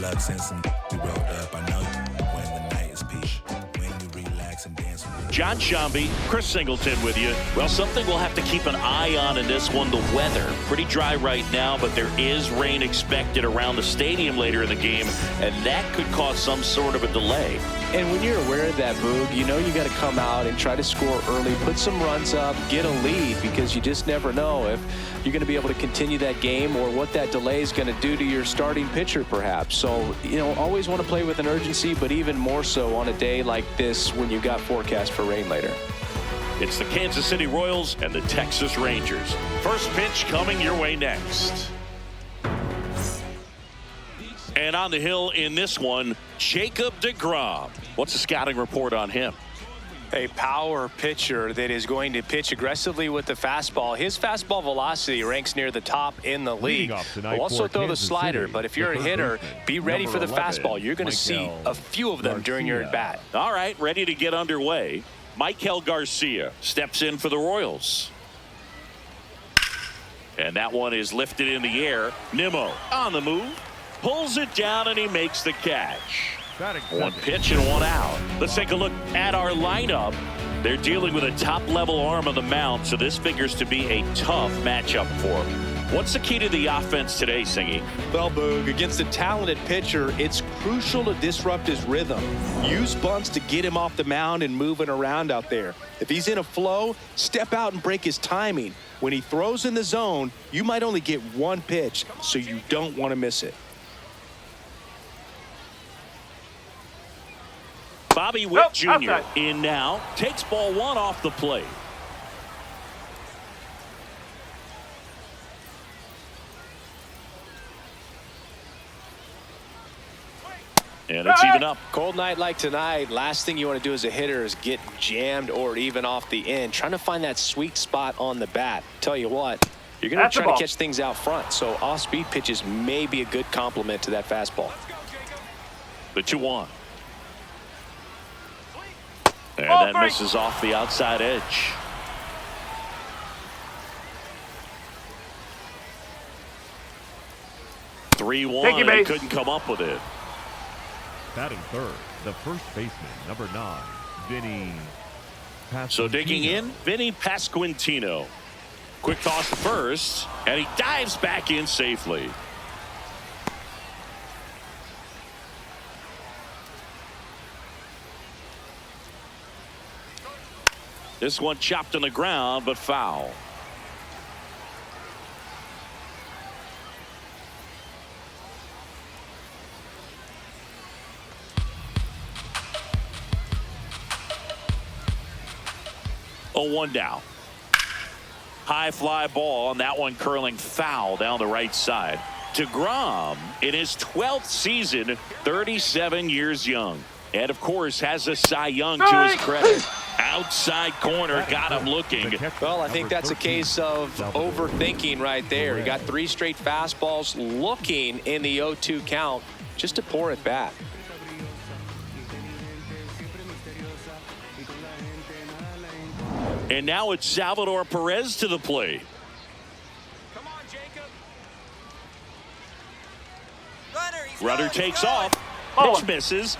deluxe and some we rolled up. I know when the night is peak, when you relax and dance. John Shambi, Chris Singleton with you. Well, something we'll have to keep an eye on in this one, the weather. Pretty dry right now, but there is rain expected around the stadium later in the game, and that could cause some sort of a delay. And when you're aware of that, Boog, you know you got to come out and try to score early, put some runs up, get a lead, because you just never know if you're going to be able to continue that game or what that delay is going to do to your starting pitcher, perhaps. So, you know, always want to play with an urgency, but even more so on a day like this when you got forecast for rain later. It's the Kansas City Royals and the Texas Rangers. First pitch coming your way next. And on the hill in this one, Jacob deGrom. What's the scouting report on him? A power pitcher that is going to pitch aggressively with the fastball. His fastball velocity ranks near the top in the league. Will also throw the slider, but if you're a hitter, be ready for the fastball. You're going to see a few of them during your at-bat. All right, ready to get underway. Michael Garcia steps in for the Royals. And that one is lifted in the air. Nimmo on the move. Pulls it down and he makes the catch. One pitch and one out. Let's take a look at our lineup. They're dealing with a top-level arm on the mound, so this figures to be a tough matchup for them. What's the key to the offense today, Singy? Well, Boog, against a talented pitcher, it's crucial to disrupt his rhythm. Use bunts to get him off the mound and moving around out there. If he's in a flow, step out and break his timing. When he throws in the zone, you might only get one pitch, so you don't want to miss it. Bobby Witt Jr. in now. Takes ball one off the plate. And it's even up. Cold night like tonight, last thing you want to do as a hitter is get jammed or even off the end. Trying to find that sweet spot on the bat. Tell you what, you're going to try to catch things out front. So off-speed pitches may be a good complement to that fastball. The 2-1. And that misses off the outside edge. Three-1. He couldn't come up with it. Batting third, the first baseman, number 9, Vinny Pasquantino. So digging in, Vinny Pasquantino. Quick toss to first, and he dives back in safely. This one chopped on the ground, but foul. Oh, 1 down. High fly ball, and that one curling foul down the right side. deGrom in his 12th season, 37 years young. And, of course, has a Cy Young to his credit. Outside corner, got him looking. Well, I think that's a case of overthinking right there. He got 3 straight fastballs looking in the 0-2 count just to pour it back. And now it's Salvador Perez to the plate. Come on, Jacob. Runner takes off. Pitch misses.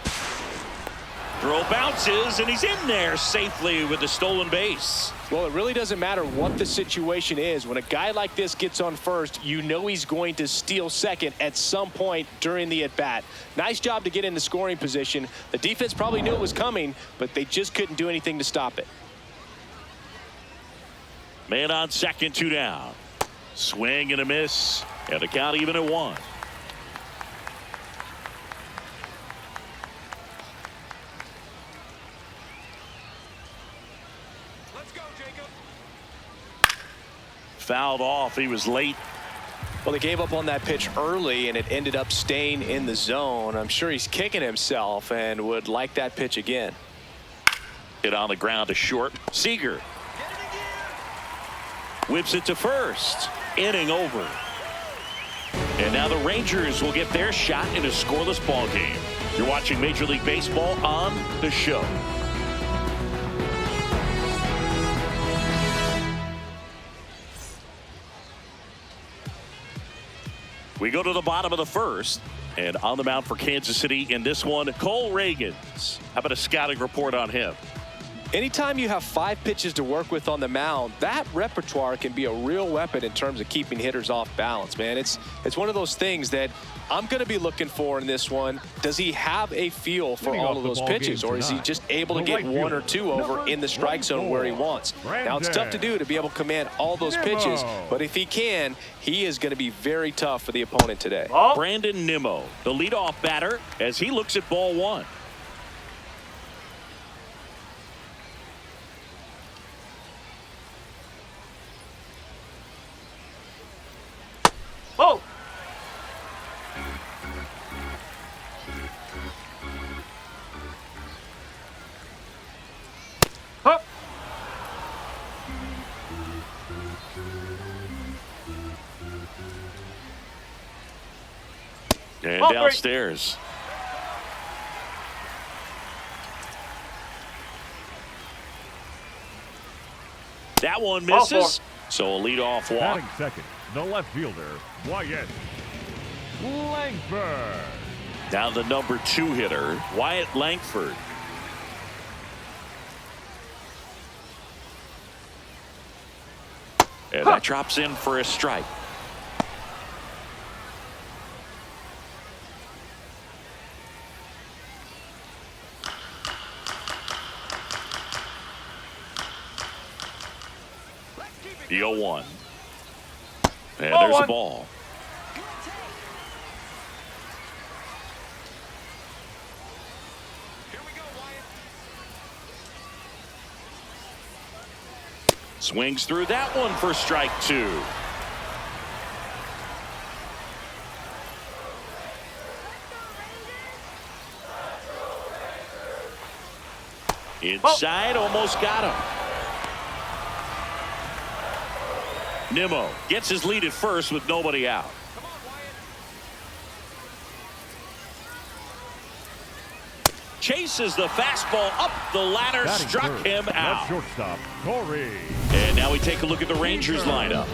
Throw bounces, and he's in there safely with the stolen base. Well, it really doesn't matter what the situation is. When a guy like this gets on first, you know he's going to steal second at some point during the at-bat. Nice job to get in the scoring position. The defense probably knew it was coming, but they just couldn't do anything to stop it. Man on second, 2 down. Swing and a miss, and the count even at 1. Fouled off. He was late. Well, they gave up on that pitch early, and it ended up staying in the zone. I'm sure he's kicking himself and would like that pitch again. Hit on the ground to short. Seager whips it to first. Inning over. And now the Rangers will get their shot in a scoreless ball game. You're watching Major League Baseball on The Show. We go to the bottom of the first. And on the mound for Kansas City in this one, Cole Reagans. How about a scouting report on him? Anytime you have 5 pitches to work with on the mound, that repertoire can be a real weapon in terms of keeping hitters off balance, man. It's one of those things that I'm going to be looking for in this one. Does he have a feel for all of those pitches, or is he just able to get 1 or 2 over in the strike zone where he wants? Now, it's tough to do to be able to command all those pitches, but if he can, he is going to be very tough for the opponent today. Brandon Nimmo, the leadoff batter, as he looks at ball 1. Oh! Huh. And downstairs. That one misses. So a leadoff walk. Batting second, the left fielder, Wyatt Langford. Now the number 2 hitter, Wyatt Langford. And that drops in for a strike. The 0-1. And there's a ball. Here we go, Wyatt. Swings through that one for strike 2. Inside, almost got him. Nimmo gets his lead at first with nobody out. Come on, Wyatt. Chases the fastball up the ladder, Batting struck third, him left out. shortstop, Corey. And now we take a look at the Rangers lineup.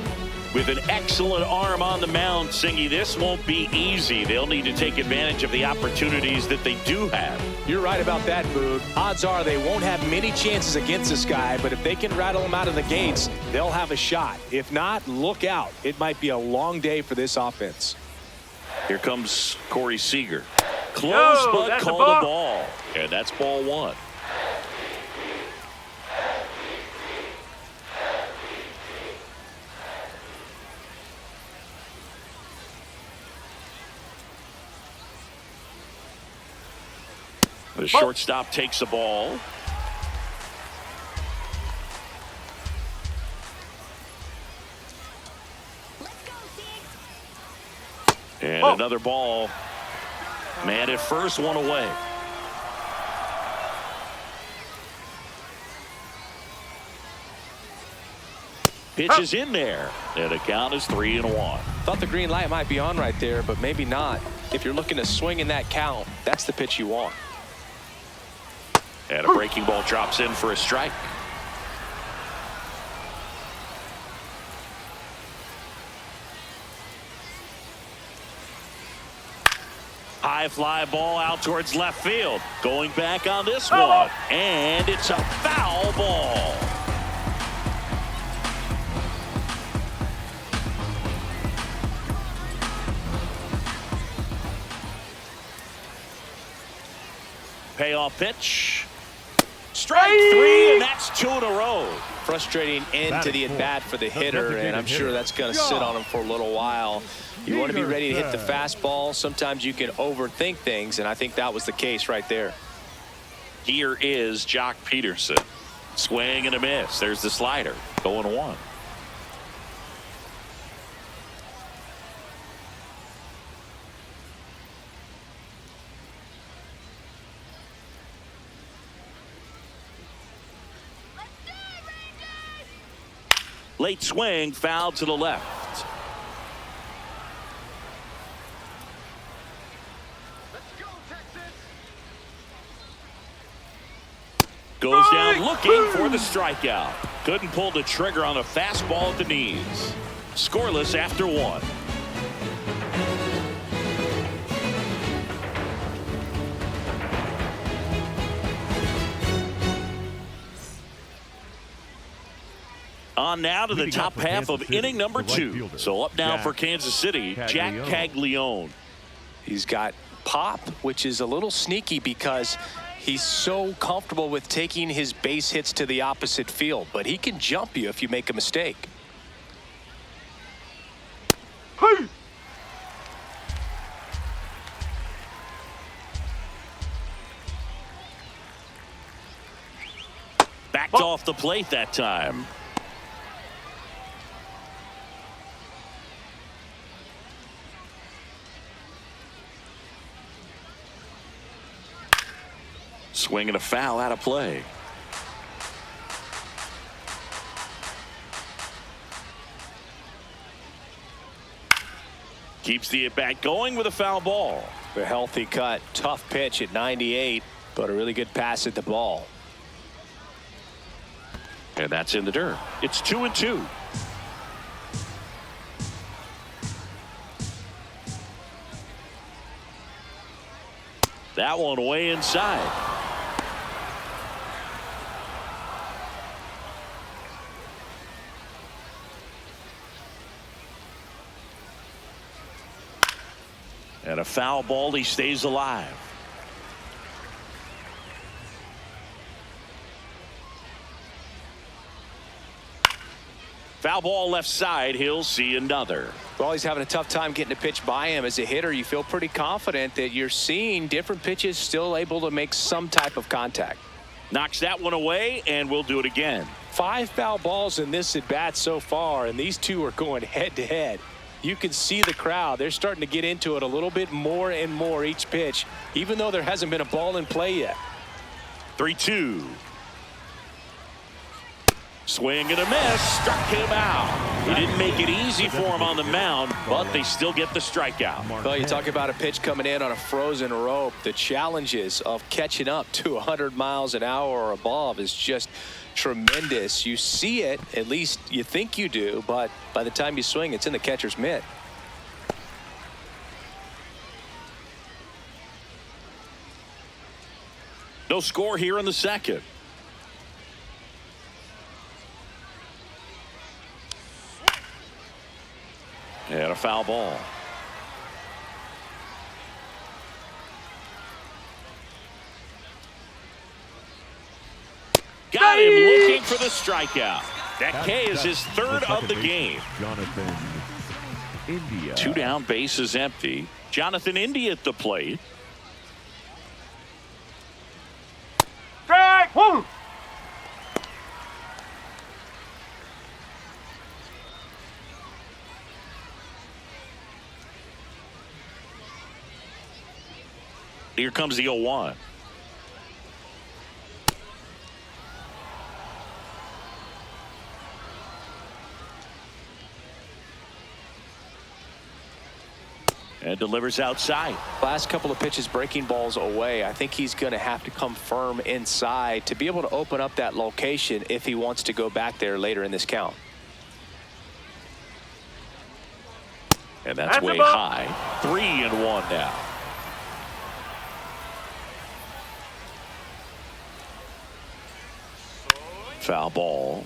With an excellent arm on the mound, Singy, this won't be easy. They'll need to take advantage of the opportunities that they do have. You're right about that, Boog. Odds are they won't have many chances against this guy, but if they can rattle him out of the gates, they'll have a shot. If not, look out. It might be a long day for this offense. Here comes Corey Seager. Close, but called a ball. And that's ball 1. The shortstop takes the ball. And another ball. Man at first, one away. Pitch is in there. And the count is 3-1. Thought the green light might be on right there, but maybe not. If you're looking to swing in that count, that's the pitch you want. And a breaking ball drops in for a strike. High fly ball out towards left field. Going back on this one. And it's a foul ball. Payoff pitch. Strike 3, and that's 2 in a row. Frustrating end to the at-bat for the hitter, and I'm sure that's going to sit on him for a little while. You want to be ready to hit the fastball. Sometimes you can overthink things, and I think that was the case right there. Here is Jock Peterson. Swing and a miss. There's the slider. 0-1. Late swing, foul to the left. Goes down looking for the strikeout. Couldn't pull the trigger on a fastball at the knees. Scoreless after 1. On now to the Leading top up for half Kansas of City, inning number the right 2. fielder, So up now Jack for Kansas City, Jack Caglione. He's got pop, which is a little sneaky because he's so comfortable with taking his base hits to the opposite field, but he can jump you if you make a mistake. Backed off the plate that time. Swing and a foul out of play. Keeps the at-bat going with a foul ball. A healthy cut, tough pitch at 98, but a really good pass at the ball. And that's in the dirt. It's 2-2. That one way inside. And a foul ball. He stays alive. Foul ball left side. He'll see another. Well, he's having a tough time getting a pitch by him. As a hitter, you feel pretty confident that you're seeing different pitches still able to make some type of contact. Knocks that one away, and we'll do it again. 5 foul balls in this at bat so far, and these two are going head to head. You can see the crowd. They're starting to get into it a little bit more and more each pitch, even though there hasn't been a ball in play yet. 3-2. Swing and a miss. Struck him out. He didn't make it easy for him on the mound, but they still get the strikeout. Well, you talk about a pitch coming in on a frozen rope. The challenges of catching up to 100 miles an hour or above is just tremendous. You see it, at least you think you do, but by the time you swing, it's in the catcher's mitt. No score here in the second. And a foul ball. Got him looking for the strikeout. That K is his third of the game. Jonathan India. 2 down, bases empty. Jonathan India at the plate. Strike! Woo! Here comes the 0-1. And delivers outside. Last couple of pitches breaking balls away. I think he's going to have to come firm inside to be able to open up that location if he wants to go back there later in this count. And that's way high. 3-1 now. Foul ball.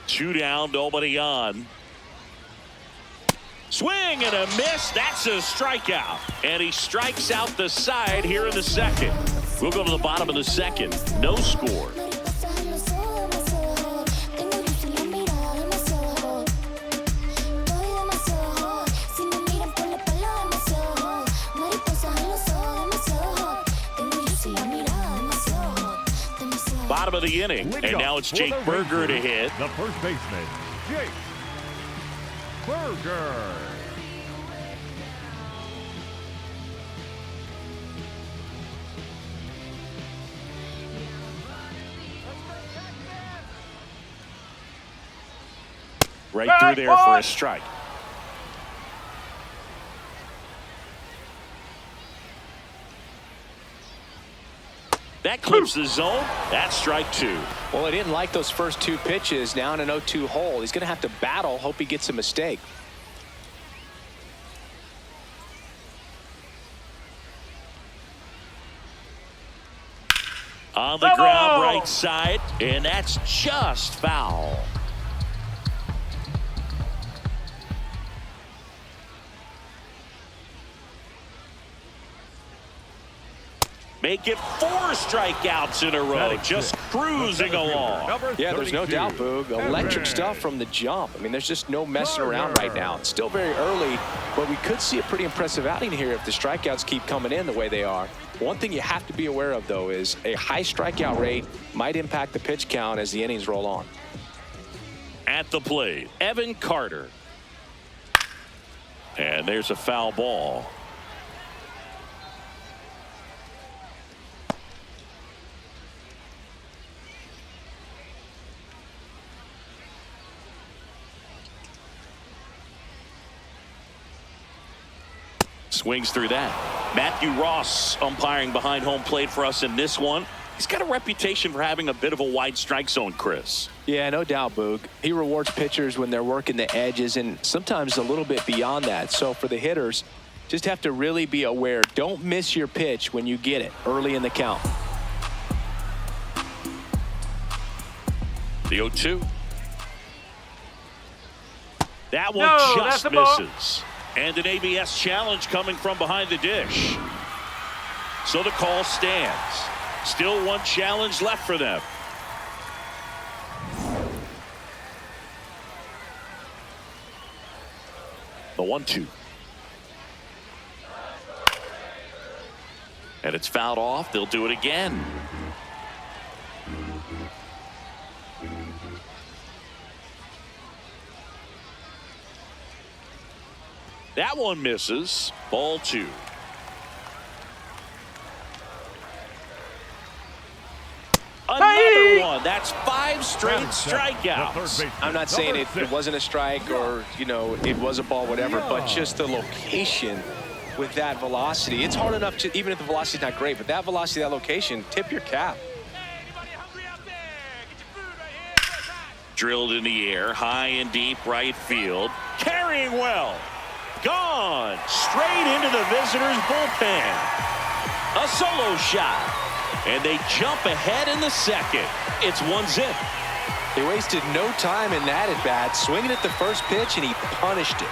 Two down, nobody on. Swing and a miss. That's a strikeout. And he strikes out the side here in the second. We'll go to the bottom of the second. No score. Bottom of the inning, and now it's Jake Berger to hit. The first baseman, Jake Berger. Right through there for a strike. That clips the zone. That's strike 2. Well, he didn't like those first 2 pitches. Now in an 0-2 hole. He's going to have to battle. Hope he gets a mistake. On the ground right side, and that's just foul. Make it 4 strikeouts in a row, just cruising along. Yeah, there's no doubt, Boog. Electric stuff from the jump. I mean, there's just no messing around right now. It's still very early, but we could see a pretty impressive outing here if the strikeouts keep coming in the way they are. One thing you have to be aware of, though, is a high strikeout rate might impact the pitch count as the innings roll on. At the plate, Evan Carter. And there's a foul ball. Swings through that. Matthew Ross umpiring behind home plate for us in this one. He's got a reputation for having a bit of a wide strike zone, Chris. Yeah, no doubt, Boog. He rewards pitchers when they're working the edges and sometimes a little bit beyond that. So for the hitters, just have to really be aware. Don't miss your pitch when you get it early in the count. The 0-2. That one just misses. And an ABS challenge coming from behind the dish. So the call stands. Still one challenge left for them. The 1-2. And it's fouled off. They'll do it again. That one misses. Ball 2. Another one. That's 5 straight strikeouts. I'm not saying it wasn't a strike or, you know, it was a ball, whatever, but just the location with that velocity. It's hard enough to, even if the velocity is not great, but that velocity, that location, tip your cap. Drilled in the air, high and deep right field. Carrying well. Gone straight into the visitors' bullpen. A solo shot, and they jump ahead in the second. It's 1-0. He wasted no time in that at bat, swinging at the first pitch, and he punished it.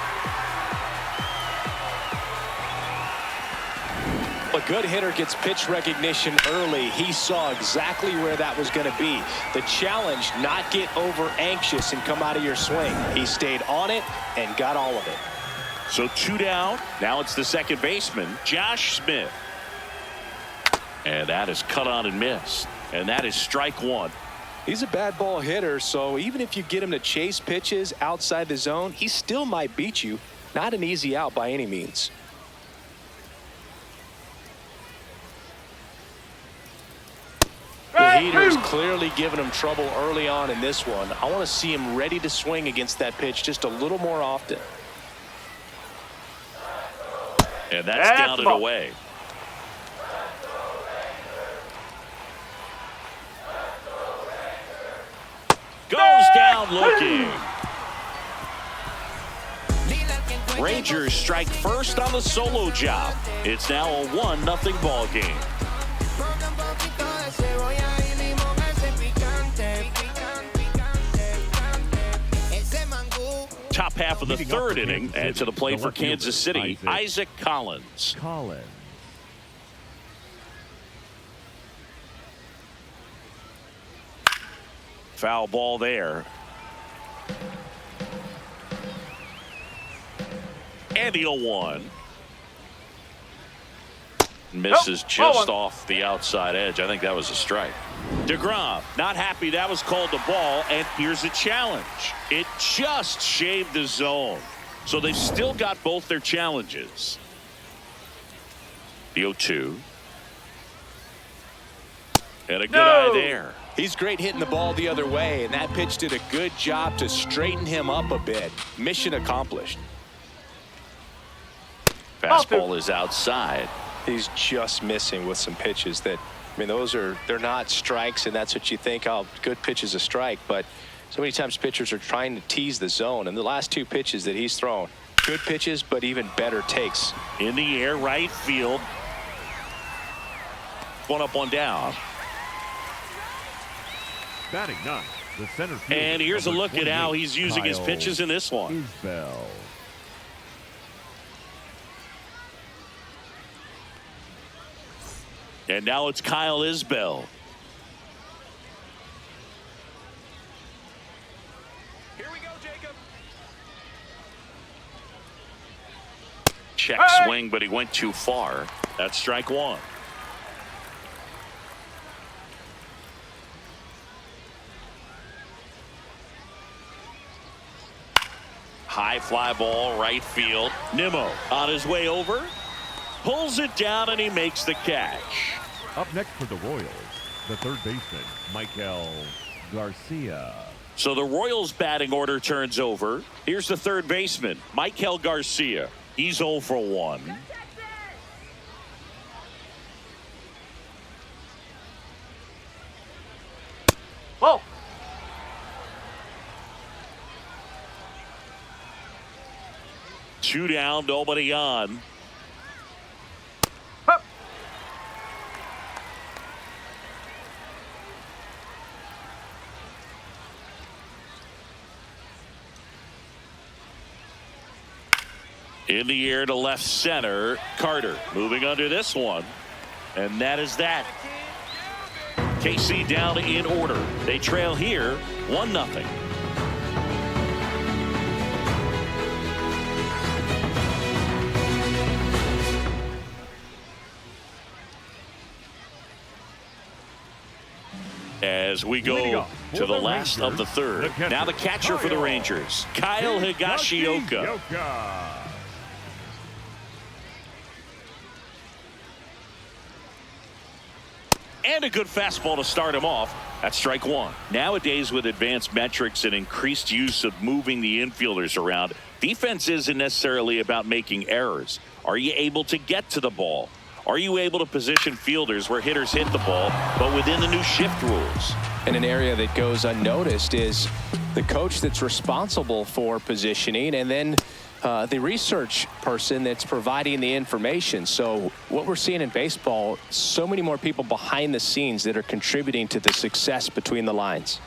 A good hitter gets pitch recognition early. He saw exactly where that was going to be. The challenge, not get over anxious and come out of your swing. He stayed on it and got all of it. So 2 down. Now it's the second baseman, Josh Smith. And that is cut on and missed. And that is strike 1. He's a bad ball hitter, so even if you get him to chase pitches outside the zone, he still might beat you. Not an easy out by any means. The heater's clearly giving him trouble early on in this one. I want to see him ready to swing against that pitch just a little more often. And that's down and away. Goes down looking. Rangers strike first on the solo job. It's now a 1-0 ball game. Top half of the third inning, and to the plate for Kansas City, Isaac Collins. Foul ball there. And the 0-1. Misses just off the outside edge. I think that was a strike. DeGrom not happy that was called the ball, and here's a challenge. It just shaved the zone. So they've still got both their challenges. The 0-2. And a good eye there. He's great hitting the ball the other way, and that pitch did a good job to straighten him up a bit. Mission accomplished. Fastball is outside. He's just missing with some pitches that, I mean, they're not strikes, and that's what you think, oh, good pitch is a strike, but so many times pitchers are trying to tease the zone, and the last 2 pitches that he's thrown, good pitches, but even better takes. In the air, right field. 1 up, 1 down. Batting ninth, the center fielder. And here's a number look at how 28, he's using his Kyle pitches in this one. Isbell. And now it's Kyle Isbell. Here we go, Jacob. Check swing, but he went too far. That's strike one. High fly ball, right field. Nimmo on his way over. Pulls it down, and he makes the catch. Up next for the Royals, the third baseman, Michael Garcia. So the Royals batting order turns over. Here's the third baseman, Michael Garcia. He's 0 for 1. Whoa. Two down, nobody on. In the air to left center. Carter moving under this one. And that is that. KC down in order. They trail here 1-0. As we go to the last of the third. Now the catcher for the Rangers, Kyle Higashioka. And a good fastball to start him off. That's strike one. Nowadays, with advanced metrics and increased use of moving the infielders around, defense isn't necessarily about making errors. Are you able to get to the ball? Are you able to position fielders where hitters hit the ball, but within the new shift rules? And an area that goes unnoticed is the coach that's responsible for positioning, and then the research person that's providing the information. So what we're seeing in baseball, so many more people behind the scenes that are contributing to the success between the lines.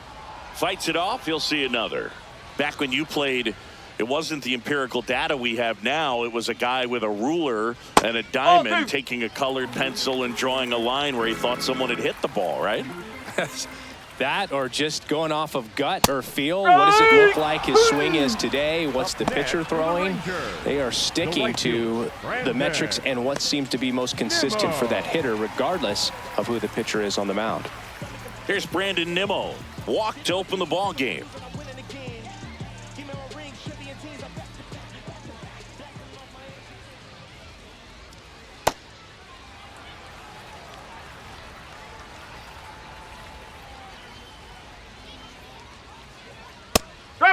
Fights it off, you'll see another. Back when you played, it wasn't the empirical data we have now. It was a guy with a ruler and a diamond taking a colored pencil and drawing a line where he thought someone had hit the ball, right? That, or just going off of gut or feel. What does it look like his swing is today? What's the pitcher throwing? They are sticking to the metrics and what seems to be most consistent for that hitter, regardless of who the pitcher is on the mound. Here's Brandon Nimmo. Walked to open the ball game.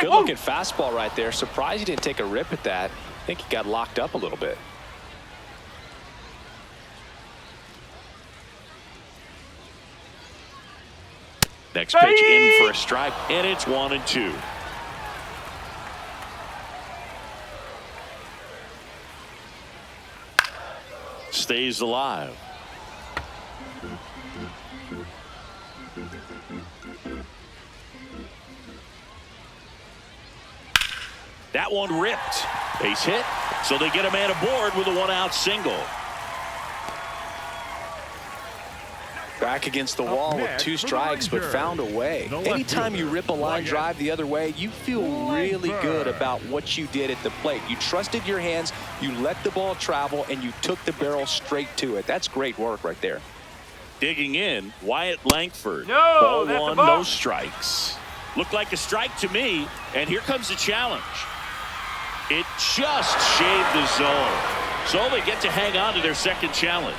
Good looking fastball right there. Surprised he didn't take a rip at that. I think he got locked up a little bit. Next pitch in for a strike, and it's 1-2. Stays alive. That one ripped. Base hit. So they get a man aboard with a 1-out single. Back against the wall with 2 strikes, but found a way. Anytime you rip a line drive the other way, you feel really good about what you did at the plate. You trusted your hands, you let the ball travel, and you took the barrel straight to it. That's great work right there. Digging in, Wyatt Langford. Ball one, no strikes. Looked like a strike to me, and here comes the challenge. It just shaved the zone. So they get to hang on to their second challenge.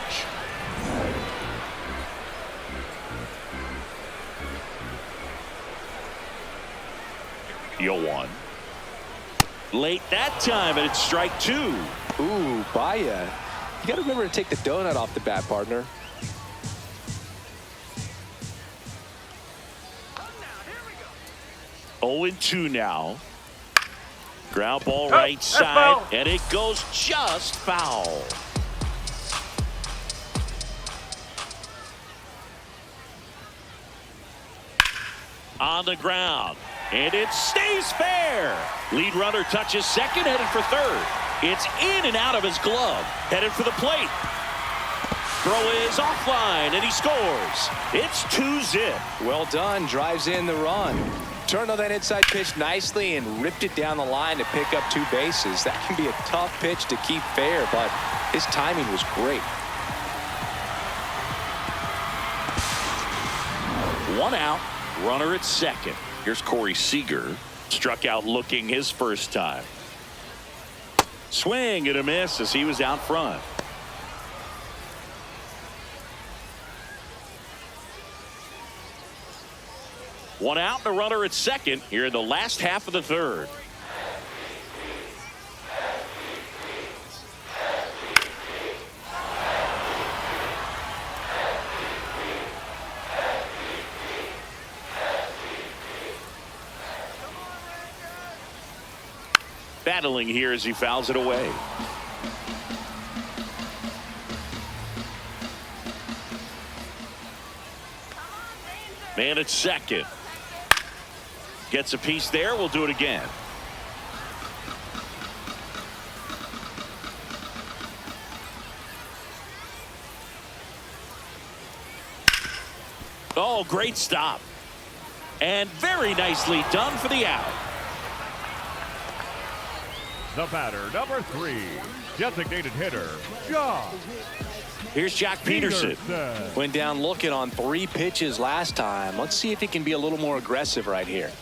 Yo one. Late that time, and it's strike 2. Ooh, Baya. You got to remember to take the donut off the bat, partner. Oh, 0-2 now. Ground ball right side, and it goes just foul. on the ground. And it stays fair. Lead runner touches second, headed for third. It's in and out of his glove. Headed for the plate. Throw is offline, and he scores. It's 2-zip. Well done. Drives in the run. Turned on that inside pitch nicely and ripped it down the line to pick up 2 bases. That can be a tough pitch to keep fair, but his timing was great. 1 out. Runner at second. Here's Corey Seager. Struck out looking his first time. Swing and a miss as he was out front. One out and a runner at second here in the last half of the third. Battling here as he fouls it away. Man at second. Gets a piece there. We'll do it again. Oh, great stop. And very nicely done for the out. The batter, number 3, designated hitter, Jock. Here's Jack Peterson. Went down looking on 3 pitches last time. Let's see if he can be a little more aggressive right here.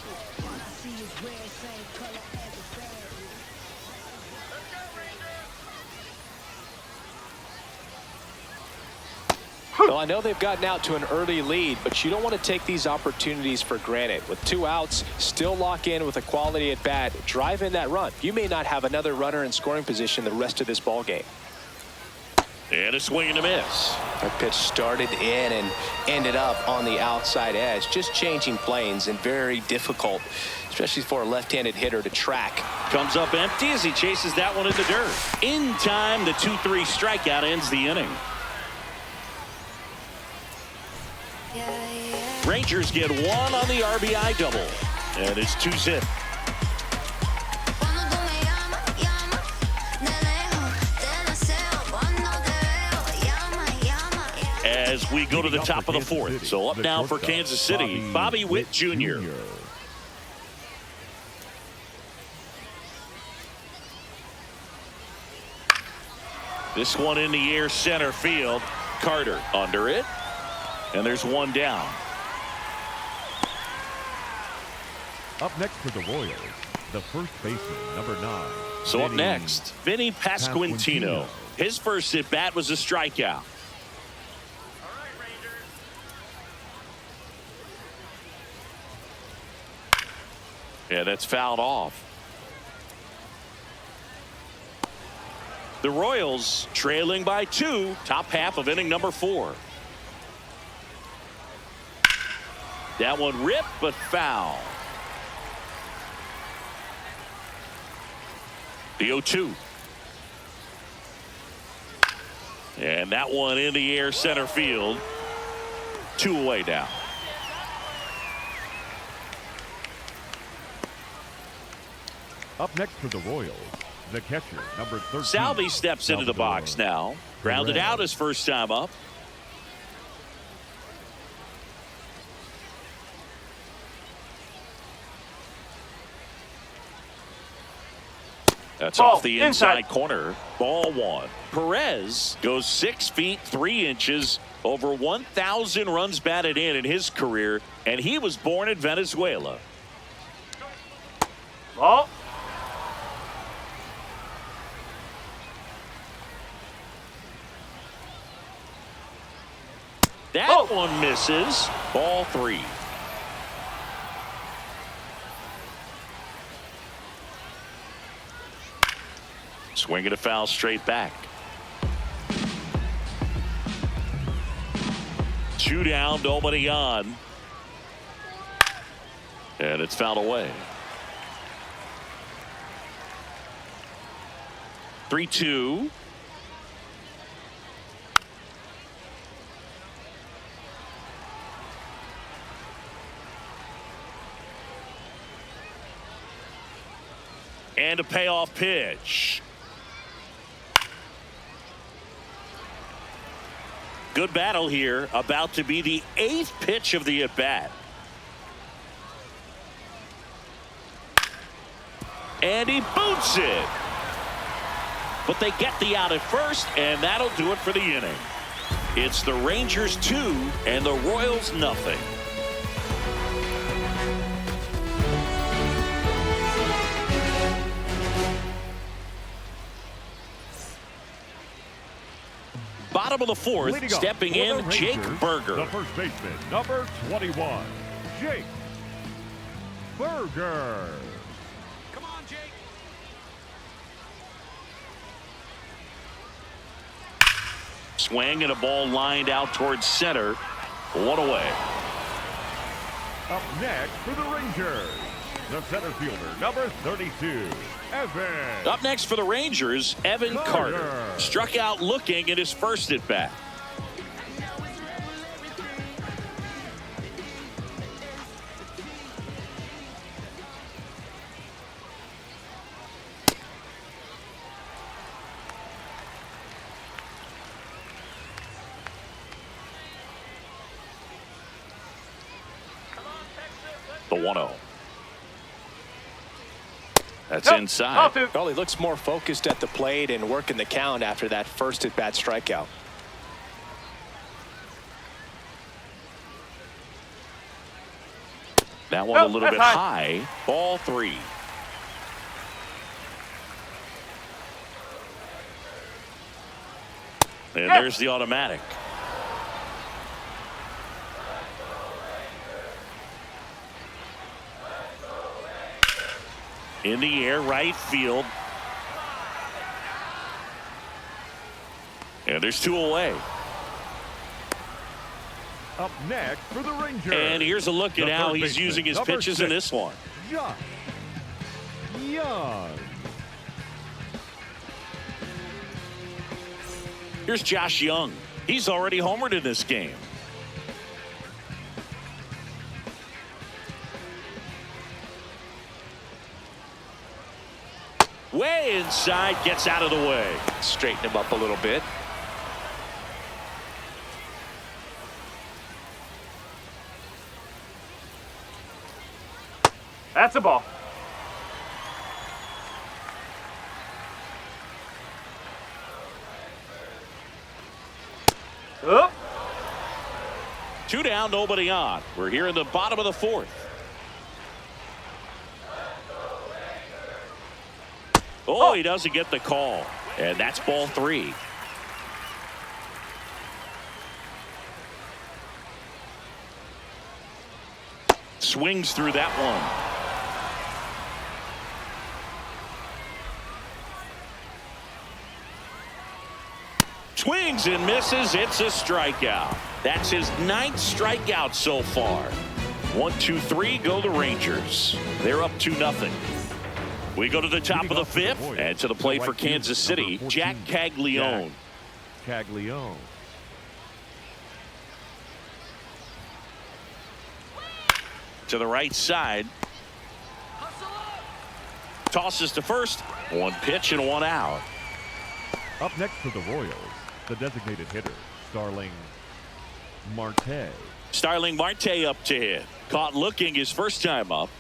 Well, I know they've gotten out to an early lead, but you don't want to take these opportunities for granted. With 2 outs, still lock in with a quality at bat, drive in that run. You may not have another runner in scoring position the rest of this ball game. And a swing and a miss. That pitch started in and ended up on the outside edge. Just changing planes and very difficult, especially for a left-handed hitter to track. Comes up empty as he chases that one in the dirt. In time, the 2-3 strikeout ends the inning. Rangers get 1 on the RBI double. And it's 2-zip. As we go to the top of the 4th. So up now for Kansas City, Bobby Witt Jr. This one in the air center field. Carter under it. And there's 1 down. Up next for the Royals, the first baseman, number 9. So up next, Vinny Pasquantino. His first at bat was a strikeout. Yeah, that's fouled off. The Royals trailing by 2, top half of inning number 4. That one ripped, but foul. The 0-2. And that one in the air center field. 2 away now. Up next for the Royals, the catcher, number 13. Salvi steps into the box now. Grounded out his first time up. That's off the inside corner. Ball 1. Perez goes 6 feet 3 inches, over 1,000 runs batted in his career, and he was born in Venezuela. Ball. That one misses. Ball 3. Swinging a foul straight back. 2 down, nobody on. And it's fouled away. 3-2. And a payoff pitch. Good battle here. About to be the 8th pitch of the at-bat. And he boots it. But they get the out at first, and that'll do it for the inning. It's the Rangers 2 and the Royals nothing. Bottom of the 4th, stepping in, Rangers, Jake Berger. The first baseman, number 21, Jake Berger. Come on, Jake. Swing and a ball lined out towards center. One away. Up next for the Rangers, the center fielder, number 32, Evan. Up next for the Rangers, Evan Carter. Struck out looking at his first at bat. The 1-0. That's inside. Well, he looks more focused at the plate and working the count after that first at-bat strikeout. That one a little bit high. Ball 3. And there's the automatic. In the air, right field. And there's 2 away. Up next for the Rangers. And here's a look at the how third he's baseman, using his number pitches in 6, this one. Josh Young. Here's Josh Young. He's already homered in this game. Way inside, gets out of the way. Straighten him up a little bit. That's a ball. Up. 2 down, nobody on. We're here in the bottom of the 4th. Oh, he doesn't get the call. And that's ball 3. Swings through that one. Swings and misses. It's a strikeout. That's his 9th strikeout so far. 1, 2, 3 go the Rangers. They're up 2-0. We go to the top of the 5th and to the plate for Kansas City, Jack Caglione. Caglione. To the right side. Tosses to first. 1 pitch and 1 out. Up next for the Royals, the designated hitter, Starling Marte. Starling Marte up to hit. Caught looking his first time up.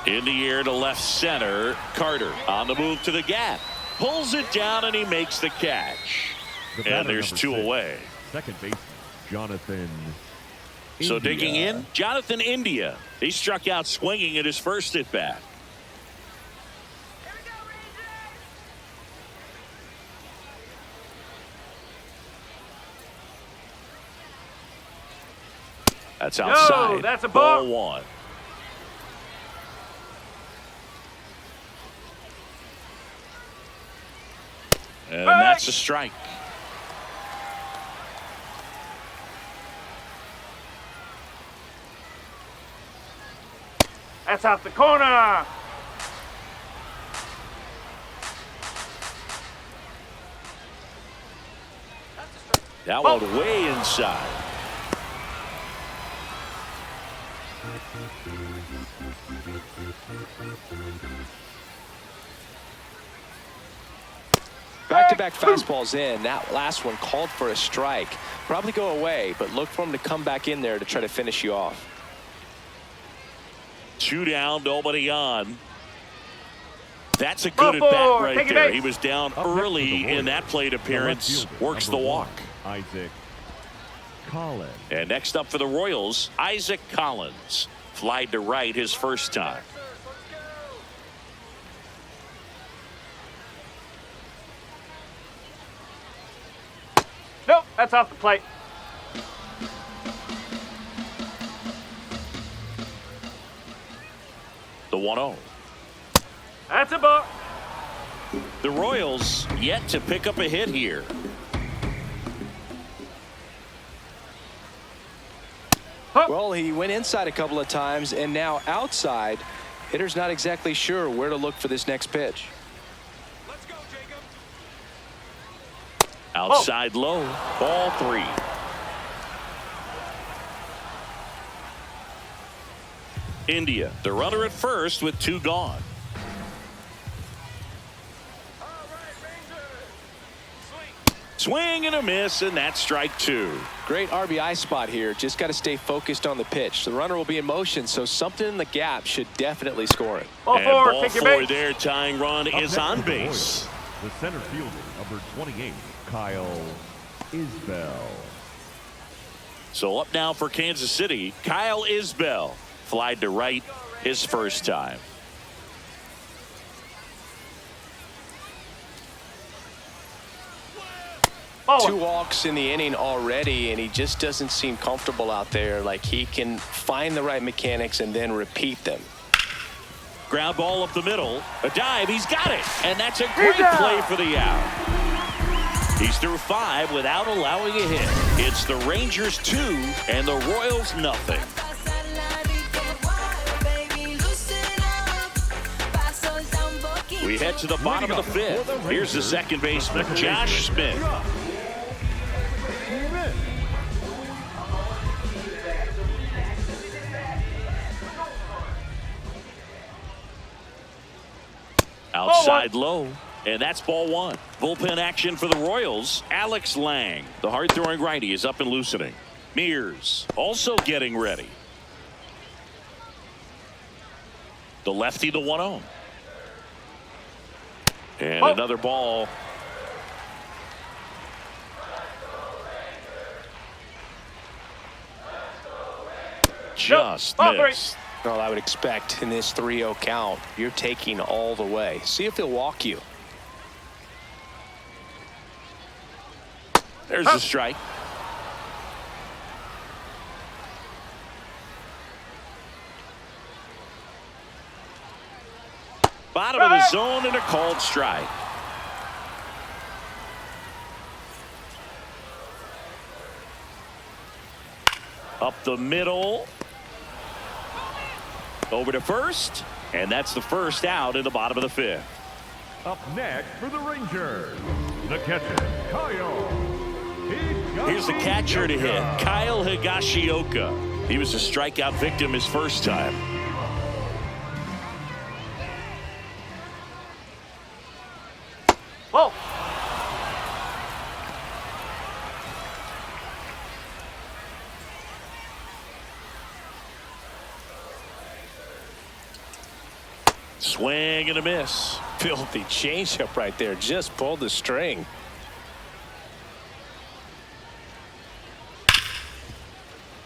In the air to left center. Carter on the move to the gap. Pulls it down and he makes the catch. And there's 2 away. Second baseman, Jonathan So India. digging in, Jonathan India. He struck out swinging at his first at bat. That's outside. No, that's a ball. Ball 1. And that's a strike. That's out the corner. That one way inside. Back-to-back fastballs in. That last one called for a strike. Probably go away, but look for him to come back in there to try to finish you off. 2 down, nobody on. That's a good at-bat right there. He was down early in that plate appearance. Works the walk. Isaac Collins. And next up for the Royals, Isaac Collins. Flied to right his first time. Nope, that's off the plate. The 1-0. That's a ball. The Royals yet to pick up a hit here. Well, he went inside a couple of times, and now outside. Hitter's not exactly sure where to look for this next pitch. Let's go, Jacob. Outside low. Ball 3. India, the runner at first with 2 gone. Swing and a miss, and that's strike 2. Great RBI spot here. Just got to stay focused on the pitch. The runner will be in motion, so something in the gap should definitely score it. Ball And 4, ball take your 4 base. there. Tying run Up is next on for the base. Royals, the center fielder, number 28, Kyle Isbell. So up now for Kansas City, Kyle Isbell. Flied to right his first time. Oh. 2 walks in the inning already, and he just doesn't seem comfortable out there. Like he can find the right mechanics and then repeat them. Ground ball up the middle. A dive. He's got it. And that's a great play for the out. He's through 5 without allowing a hit. It's the Rangers 2 and the Royals nothing. We head to the bottom of the 5th. Here's the second baseman, Josh Smith. Outside low, and that's ball 1. Bullpen action for the Royals. Alex Lang, the hard-throwing righty, is up and loosening. Mears also getting ready. The lefty, the 1-0. And another ball. Just missed. Well, I would expect in this 3-0 count, you're taking all the way. See if he'll walk you. There's the strike. Bottom of the zone and a called strike. Up the middle. Over to first. And that's the first out in the bottom of the 5th. Up next for the Rangers, the catcher, Kyle. Here's the catcher to hit, Kyle Higashioka. He was a strikeout victim his first time. Whoa. Swing and a miss. Filthy changeup right there. Just pulled the string.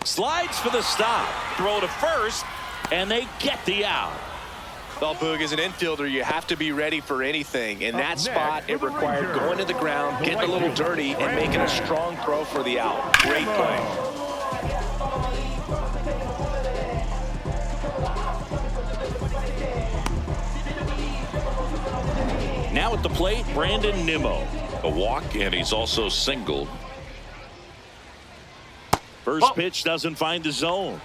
Slides for the stop. Throw to first, and they get the out. Well, Boog, as an infielder, you have to be ready for anything. In that spot, it required going to the ground, getting a little dirty, and making a strong throw for the out. Great play. Now at the plate, Brandon Nimmo. A walk, and he's also singled. First pitch doesn't find the zone.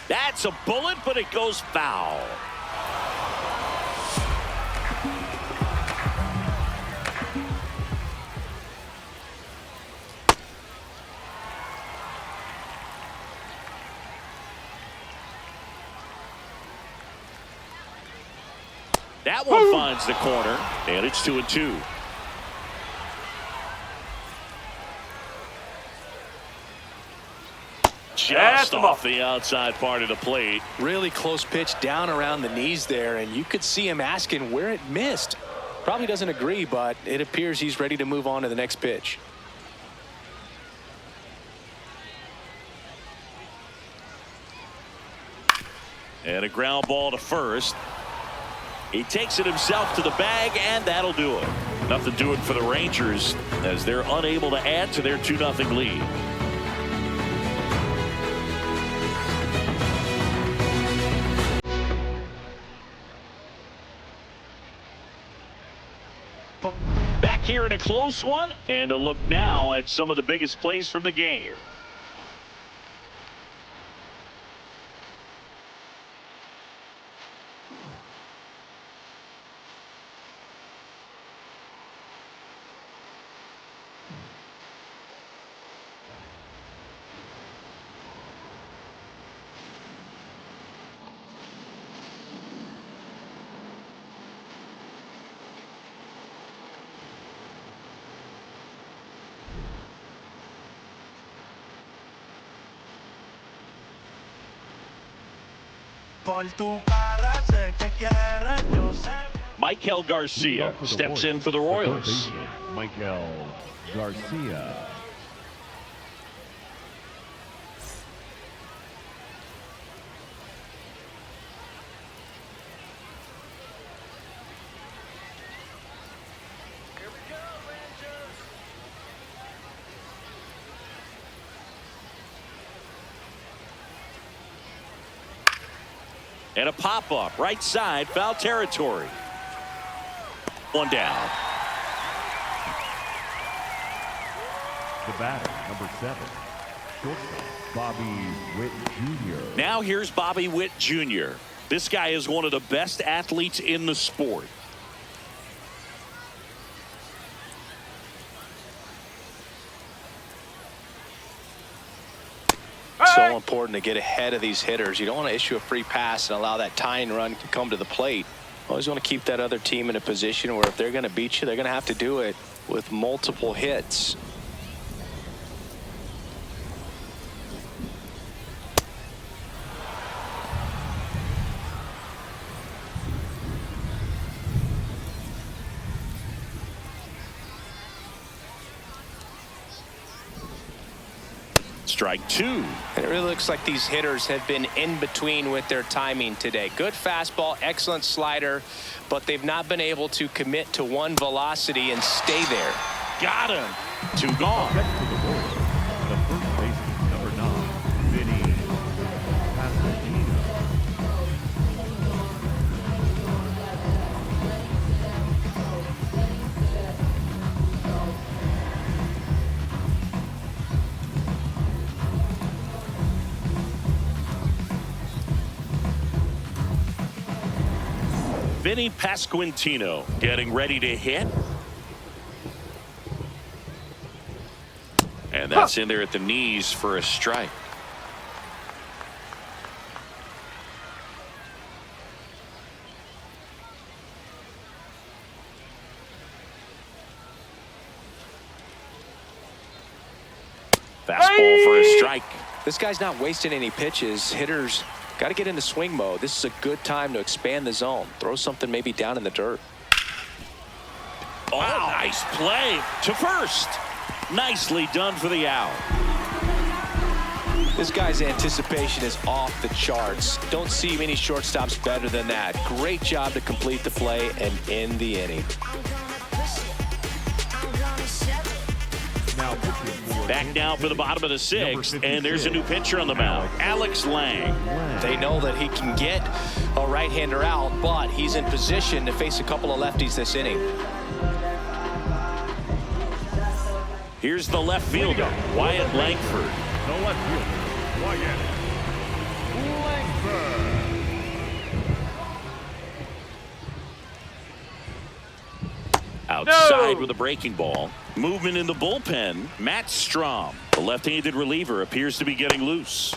That's a bullet, but it goes foul. That one finds the corner, and it's 2-2. Just off the outside part of the plate. Really close pitch down around the knees there, and you could see him asking where it missed. Probably doesn't agree, but it appears he's ready to move on to the next pitch. And a ground ball to first. He takes it himself to the bag, and that'll do it. Nothing doing for the Rangers as they're unable to add to their 2-0 lead. Back here in a close one, and a look now at some of the biggest plays from the game. Michael Garcia steps in for the Royals. Michael Garcia. And a pop-up, right side, foul territory. One down. The batter, number 7, shortstop, Bobby Witt Jr. Now here's Bobby Witt Jr. This guy is one of the best athletes in the sport. So important to get ahead of these hitters. You don't want to issue a free pass and allow that tying run to come to the plate. Always want to keep that other team in a position where if they're going to beat you, they're going to have to do it with multiple hits. Strike 2. And it really looks like these hitters have been in between with their timing today. Good fastball, excellent slider, but they've not been able to commit to one velocity and stay there. Got him. 2 gone. Next to the board, the first baseman, number 9, Vinny Pasquantino. Vinny Pasquantino getting ready to hit. And that's in there at the knees for a strike. Fastball for a strike. This guy's not wasting any pitches. Hitters got to get into swing mode. This is a good time to expand the zone. Throw something maybe down in the dirt. Oh, nice play to first. Nicely done for the out. This guy's anticipation is off the charts. Don't see many shortstops better than that. Great job to complete the play and end the inning. Back now for the bottom of the 6th, and there's a new pitcher on the mound, Alex Lang. They know that he can get a right-hander out, but he's in position to face a couple of lefties this inning. Here's the left fielder, Wyatt Langford. The left fielder, Wyatt Langford. inside with a breaking ball. Movement in the bullpen. Matt Strom, the left-handed reliever, appears to be getting loose.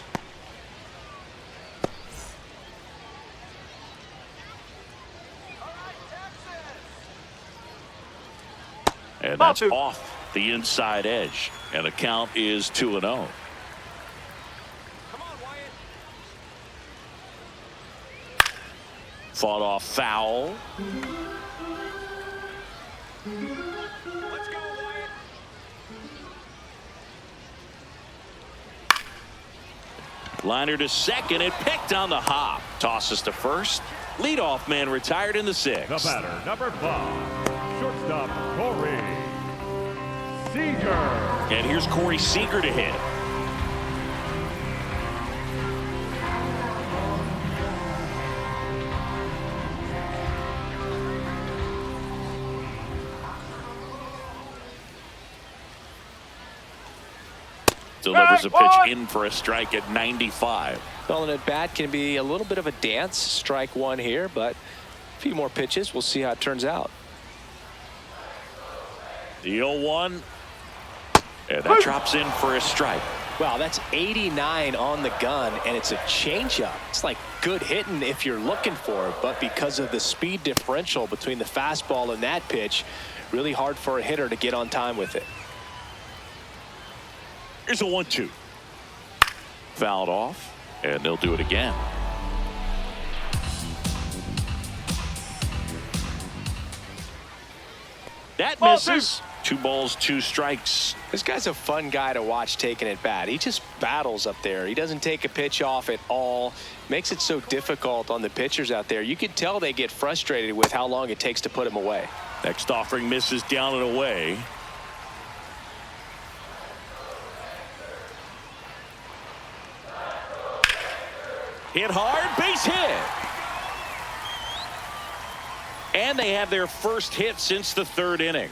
And that's off the inside edge. And the count is 2-0. Fought off foul. Liner to second and picked on the hop. Tosses to first. Leadoff man retired in the sixth. The batter, number 5, shortstop Corey Seager. And here's Corey Seager to hit. Delivers a pitch in for a strike at 95. Well, an at bat can be a little bit of a dance. Strike one here, but a few more pitches. We'll see how it turns out. The 0-1. And that drops in for a strike. Wow, that's 89 on the gun, and it's a changeup. It's like good hitting if you're looking for it, but because of the speed differential between the fastball and that pitch, really hard for a hitter to get on time with it. Here's a 1-2. Fouled off, and they'll do it again. That misses. 2 balls, 2 strikes. This guy's a fun guy to watch taking at bat. He just battles up there. He doesn't take a pitch off at all. Makes it so difficult on the pitchers out there. You can tell they get frustrated with how long it takes to put him away. Next offering misses down and away. Hit hard, base hit. And they have their first hit since the 3rd inning.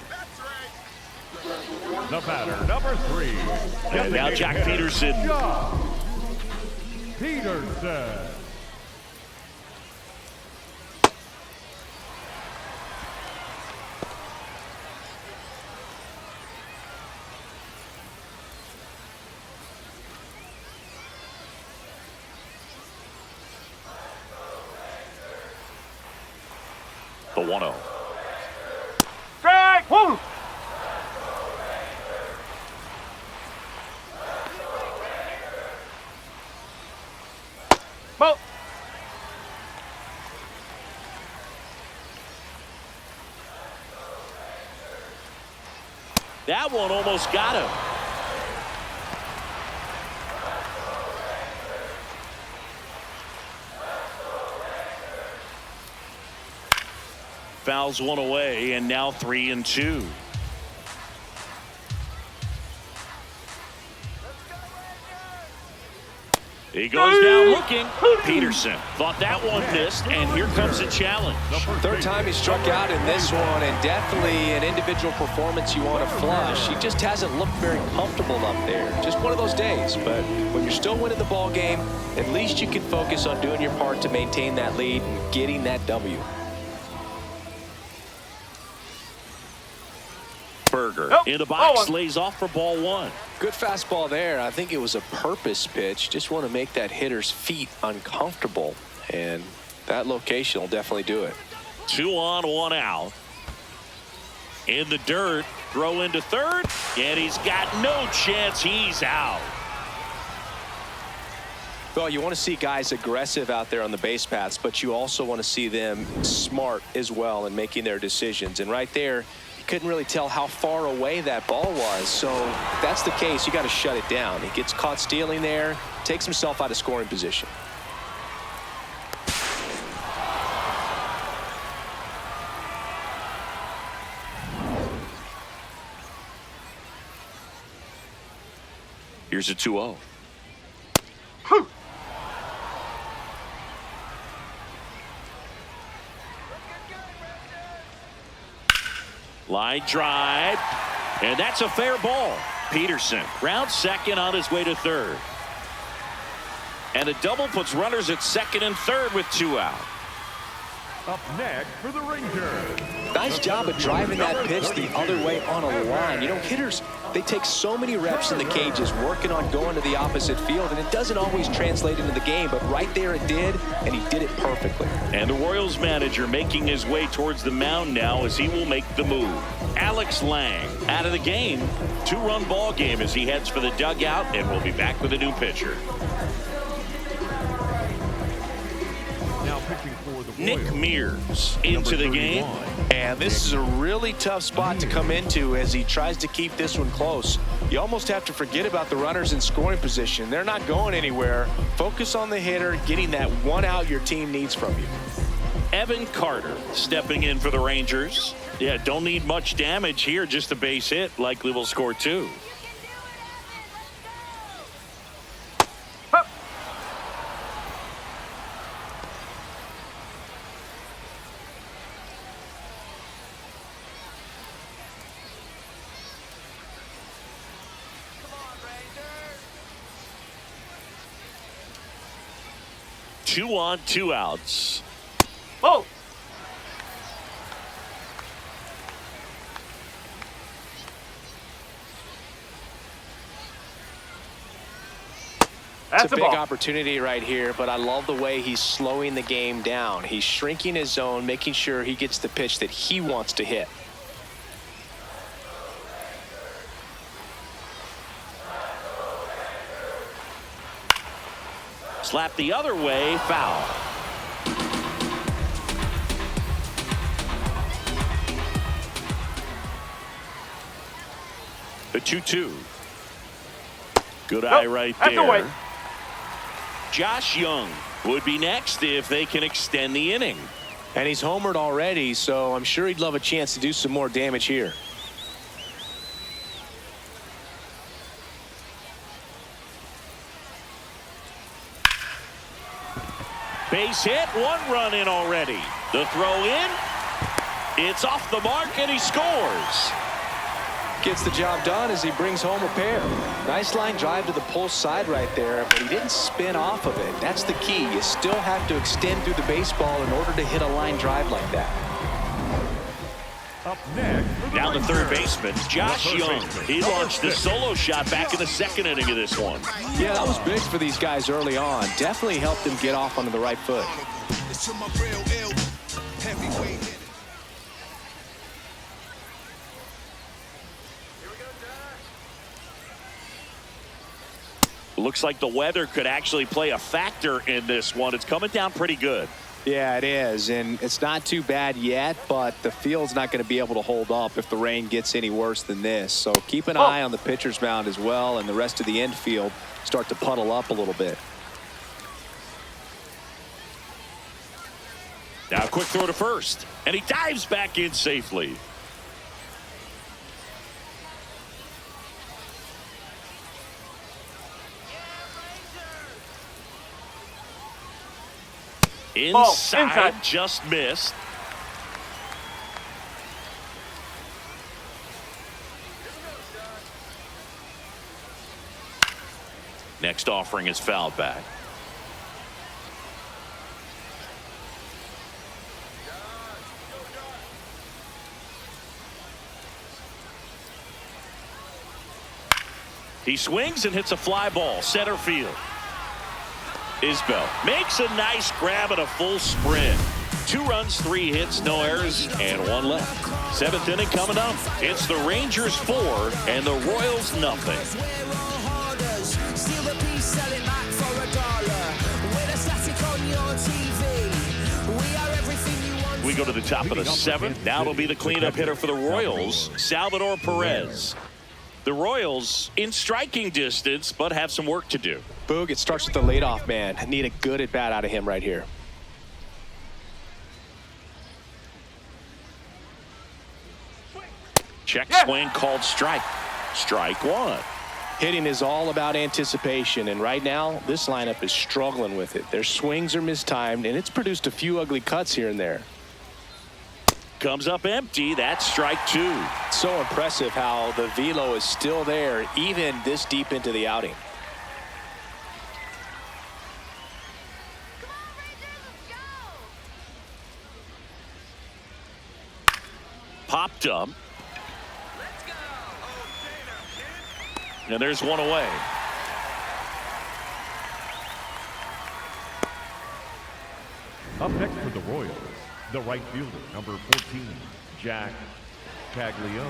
The batter, number 3. And now Jack Peterson. Peterson. The 1-0. Strike one. Ball. That one almost got him. Fouls one away, and now 3-2. He goes down looking. Peterson thought that one missed, and here comes a challenge. 3rd time he struck out in this one, and definitely an individual performance you want to flush. He just hasn't looked very comfortable up there. Just one of those days. But when you're still winning the ball game, at least you can focus on doing your part to maintain that lead and getting that W. Berger in the box, lays off for ball 1. Good fastball there. I think it was a purpose pitch. Just want to make that hitter's feet uncomfortable, and that location will definitely do it. 2 on, 1 out. In the dirt, throw into 3rd, and he's got no chance. He's out. Well, you want to see guys aggressive out there on the base paths, but you also want to see them smart as well in making their decisions. And right there, you couldn't really tell how far away that ball was. So if that's the case, you got to shut it down. He gets caught stealing there, takes himself out of scoring position. Here's a 2-0. Line drive, and that's a fair ball. Peterson rounds second on his way to 3rd. And a double puts runners at 2nd and 3rd with 2 out. Up next for the Rangers. Nice job of driving that pitch the other way on a line. You know, hitters, they take so many reps in the cages working on going to the opposite field, and it doesn't always translate into the game, but right there it did, and he did it perfectly. And the Royals manager making his way towards the mound now as he will make the move. Alex Lang out of the game. 2-run ball game as he heads for the dugout, and we'll be back with a new pitcher. Now pitching for the Nick Royals. Mears into the game. And this is a really tough spot to come into as he tries to keep this one close. You almost have to forget about the runners in scoring position. They're not going anywhere. Focus on the hitter, getting that one out your team needs from you. Evan Carter stepping in for the Rangers. Yeah, don't need much damage here, just a base hit. Likely will score 2. Hup. Two on, 2 outs. Whoa. It's That's a a big ball. opportunity right here, but I love the way he's slowing the game down. He's shrinking his zone, making sure he gets the pitch that he wants to hit. Slap the other way, foul. The 2-2. Good eye right that's away. there. Josh Young would be next if they can extend the inning. And he's homered already, so I'm sure he'd love a chance to do some more damage here. Base hit, 1 run in already. The throw in. It's off the mark and he scores. Gets the job done as he brings home a pair. Nice line drive to the pull side right there, but he didn't spin off of it. That's the key. You still have to extend through the baseball in order to hit a line drive like that. Up next for the Down the Rangers. third baseman, Josh Young. He launched a solo shot back in the 2nd inning of this one. Yeah, that was big for these guys early on. Definitely helped them get off onto the right foot. Looks like the weather could actually play a factor in this one. It's coming down pretty good. Yeah, it is, and it's not too bad yet, but the field's not going to be able to hold up if the rain gets any worse than this. So keep an eye on the pitcher's mound as well, and the rest of the infield start to puddle up a little bit. Now a quick throw to first, and he dives back in safely. Inside, just missed. Next offering is fouled back. He swings and hits a fly ball, center field. Isbell makes a nice grab and a full sprint. 2 runs, 3 hits, no errors, and 1 left. 7th inning coming up. It's the Rangers 4 and the Royals nothing. We go to the top of the 7th. Now it'll be the cleanup hitter for the Royals, Salvador Perez. The Royals in striking distance, but have some work to do. Boog, it starts with the leadoff man. Need a good at bat out of him right here. Check swing called strike. Strike 1. Hitting is all about anticipation, and right now this lineup is struggling with it. Their swings are mistimed, and it's produced a few ugly cuts here and there. Comes up empty. That's strike 2. So impressive how the velo is still there even this deep into the outing. Popped up. And there's one away. Up next for the Royals, the right fielder, number 14, Jack Caglione.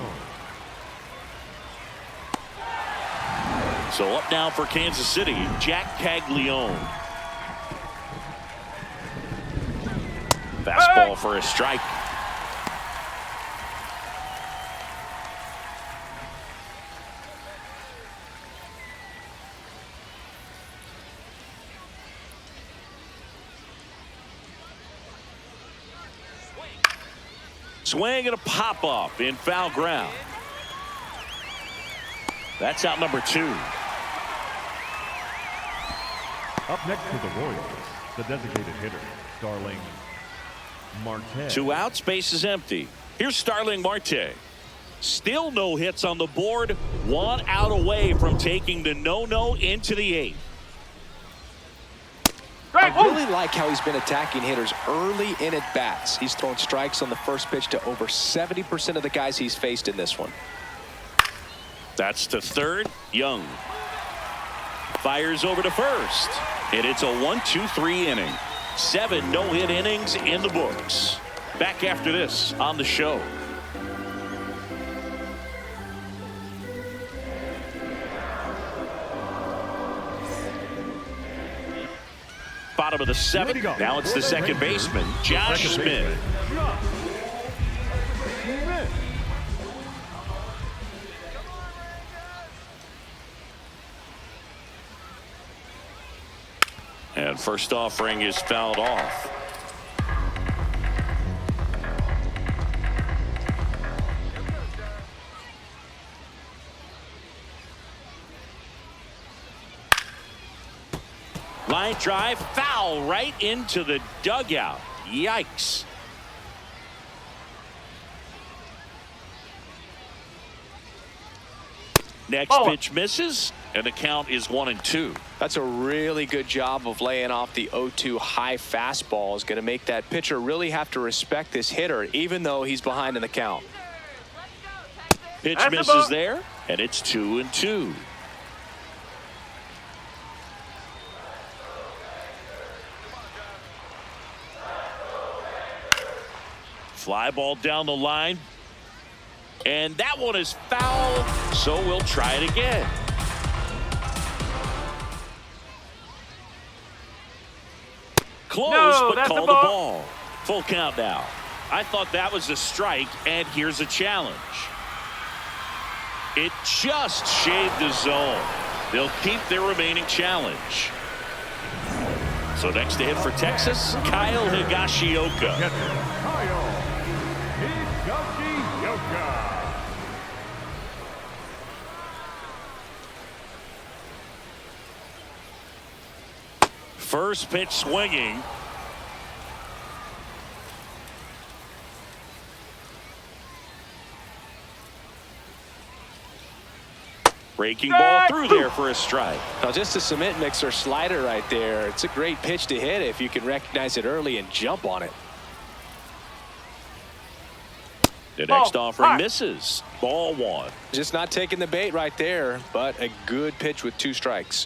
So up now for Kansas City, Jack Caglione. Fastball for a strike. Swing and a pop-off in foul ground. That's out number 2. Up next for the Royals, the designated hitter, Starling Marte. 2 outs, base is empty. Here's Starling Marte. Still no hits on the board. 1 out away from taking the no-no into the 8th. I really like how he's been attacking hitters early in at bats. He's thrown strikes on the first pitch to over 70% of the guys he's faced in this one. That's to third. Young fires over to first, and it's a 1-2-3 inning. 7 no-hit innings in the books. Back after this on the show. Bottom of the 7th. Now it's the second baseman, Josh Smith. And first offering is fouled off. Line drive, foul right into the dugout. Yikes. Next pitch misses, and the count is 1-2. That's a really good job of laying off the 0-2 high fastball. Is going to make that pitcher really have to respect this hitter, even though he's behind in the count. Pitch misses there, and it's 2-2. Fly ball down the line. And that one is foul, so we'll try it again. Close, but call the ball. Full count now. I thought that was a strike, and here's a challenge. It just shaved the zone. They'll keep their remaining challenge. So next to hit for Texas, Kyle Higashioka. Kyle Higashioka. First pitch swinging. Breaking ball through there for a strike. Now just a cement mixer slider right there. It's a great pitch to hit if you can recognize it early and jump on it. The next offering misses. Ball 1. Just not taking the bait right there, but a good pitch with 2 strikes.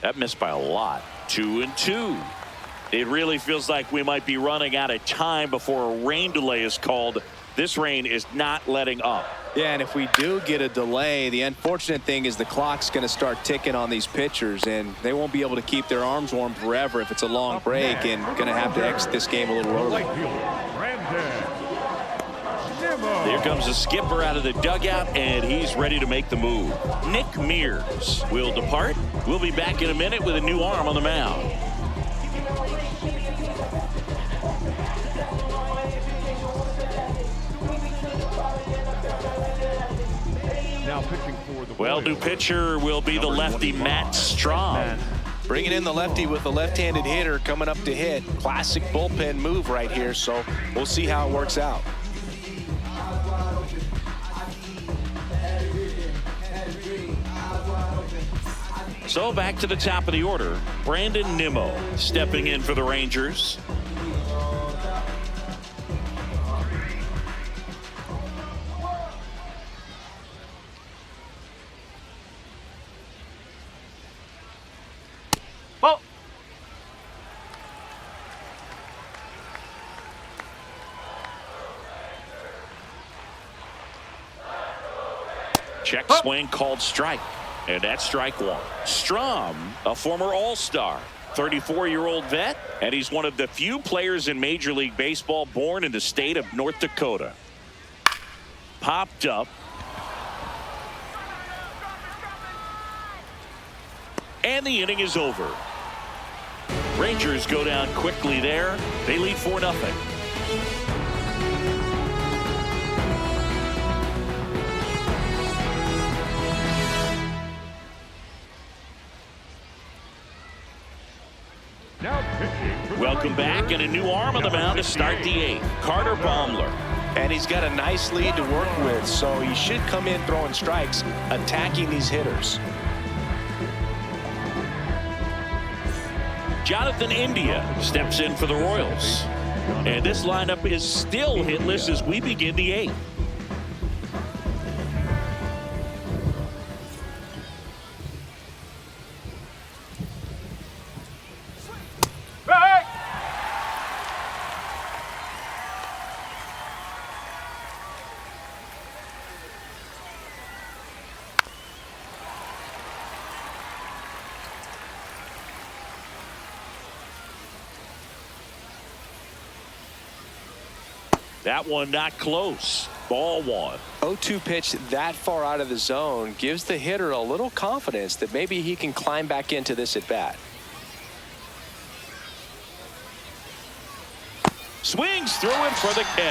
That missed by a lot. 2-2. It really feels like we might be running out of time before a rain delay is called. This rain is not letting up. Yeah, and if we do get a delay, the unfortunate thing is the clock's going to start ticking on these pitchers, and they won't be able to keep their arms warm forever if it's a long break, and going to have to exit this game a little early. Here comes the skipper out of the dugout, and he's ready to make the move. Nick Mears will depart. We'll be back in a minute with a new arm on the mound. Now pitching for the Well, new pitcher will be the lefty Matt Strahm. Bringing in the lefty with a left-handed hitter coming up to hit. Classic bullpen move right here, so we'll see how it works out. So back to the top of the order. Brandon Nimmo stepping in for the Rangers. Oh. Check swing called strike. And that's strike one. Strom, a former All-Star, 34-year-old vet, and he's one of the few players in Major League Baseball born in the state of North Dakota. Popped up. And the inning is over. Rangers go down quickly there. They lead 4-0. Welcome back, and a new arm on the mound to start the eighth. Carter Baumler. And he's got a nice lead to work with, so he should come in throwing strikes, attacking these hitters. Jonathan India steps in for the Royals. And this lineup is still hitless as we begin the eighth. That one not close. Ball one. 0-2 pitch that far out of the zone gives the hitter a little confidence that maybe he can climb back into this at bat. Swings through him for the K.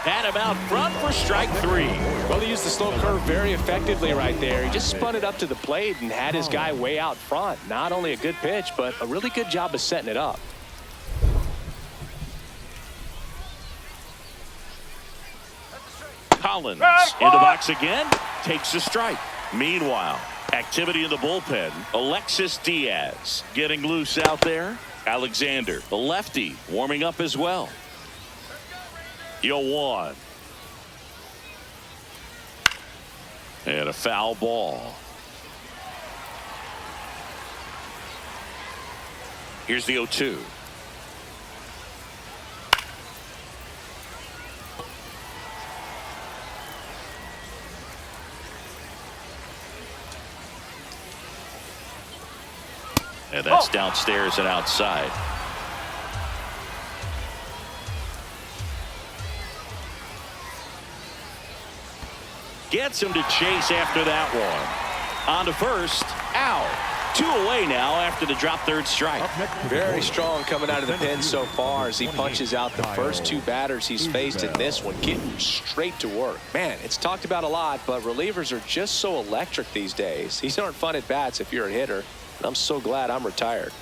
Had him out front for strike three. Well, he used the slow curve very effectively right there. He just spun it up to the plate and had his guy way out front. Not only a good pitch, but a really good job of setting it up. Collins in the box again, takes a strike. Meanwhile, activity in the bullpen. Alexis Diaz getting loose out there. Alexander, the lefty, warming up as well. 0-1. And a foul ball. Here's the 0-2. And that's downstairs and outside. Gets him to chase after that one. On to first. Out. 2 away now after the drop third strike. Very strong coming out of the pen so far as he punches out the first 2 batters he's faced in this one, getting straight to work. Man, it's talked about a lot, but relievers are just so electric these days. These aren't fun at bats if you're a hitter. I'm so glad I'm retired.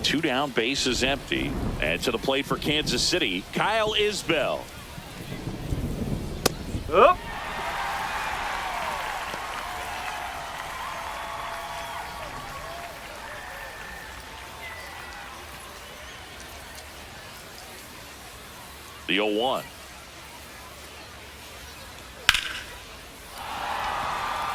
2 down, bases empty. And to the plate for Kansas City, Kyle Isbell. Up. The 0-1.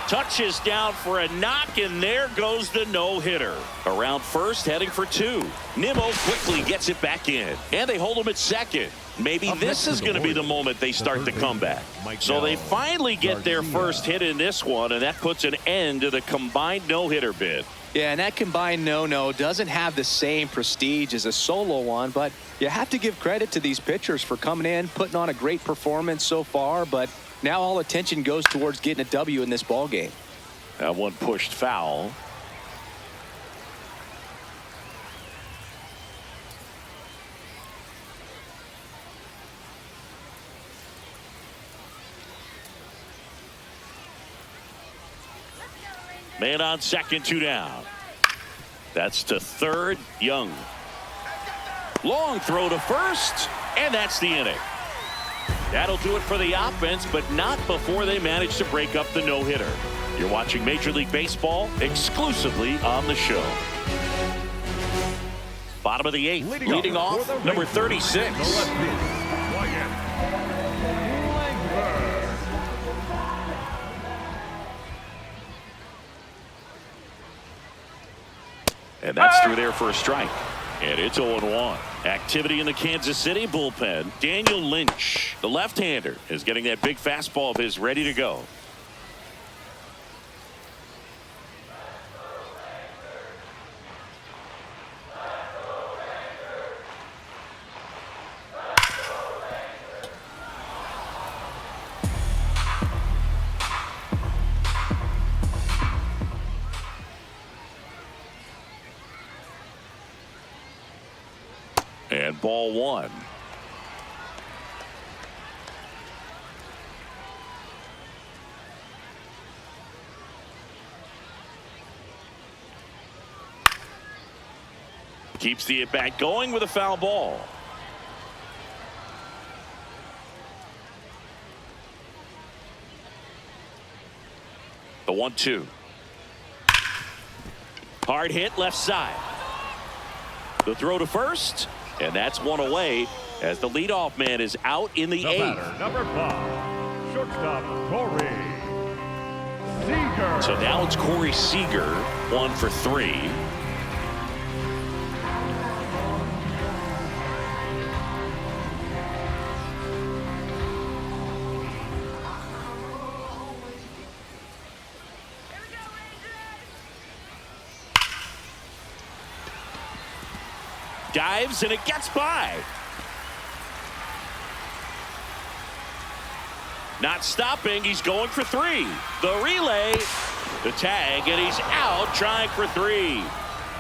Touches down for a knock, and there goes the no-hitter. Around first, heading for 2. Nimmo quickly gets it back in, and they hold him at second. Maybe this is going to be the moment they start the comeback. So they finally get their first hit in this one, and that puts an end to the combined no-hitter bid. Yeah, and that combined no-no doesn't have the same prestige as a solo one, but you have to give credit to these pitchers for coming in, putting on a great performance so far, but now all attention goes towards getting a W in this ball game. That one pushed foul. Man on second, 2 down. That's to third, Young. Long throw to first, and that's the inning. That'll do it for the offense, but not before they manage to break up the no-hitter. You're watching Major League Baseball exclusively on the show. Bottom of the 8th, leading off, number 36. And that's through there for a strike. And it's 0-1. Activity in the Kansas City bullpen. Daniel Lynch, the left-hander, is getting that big fastball of his ready to go. And ball 1. Keeps the at-bat going with a foul ball. The 1-2. Hard hit left side. The throw to first. And that's one away as the leadoff man is out in the 8th. Number 5, shortstop Corey Seager. So now it's Corey Seager, 1 for 3. Dives and it gets by. Not stopping. He's going for 3. The relay, the tag, and he's out trying for 3.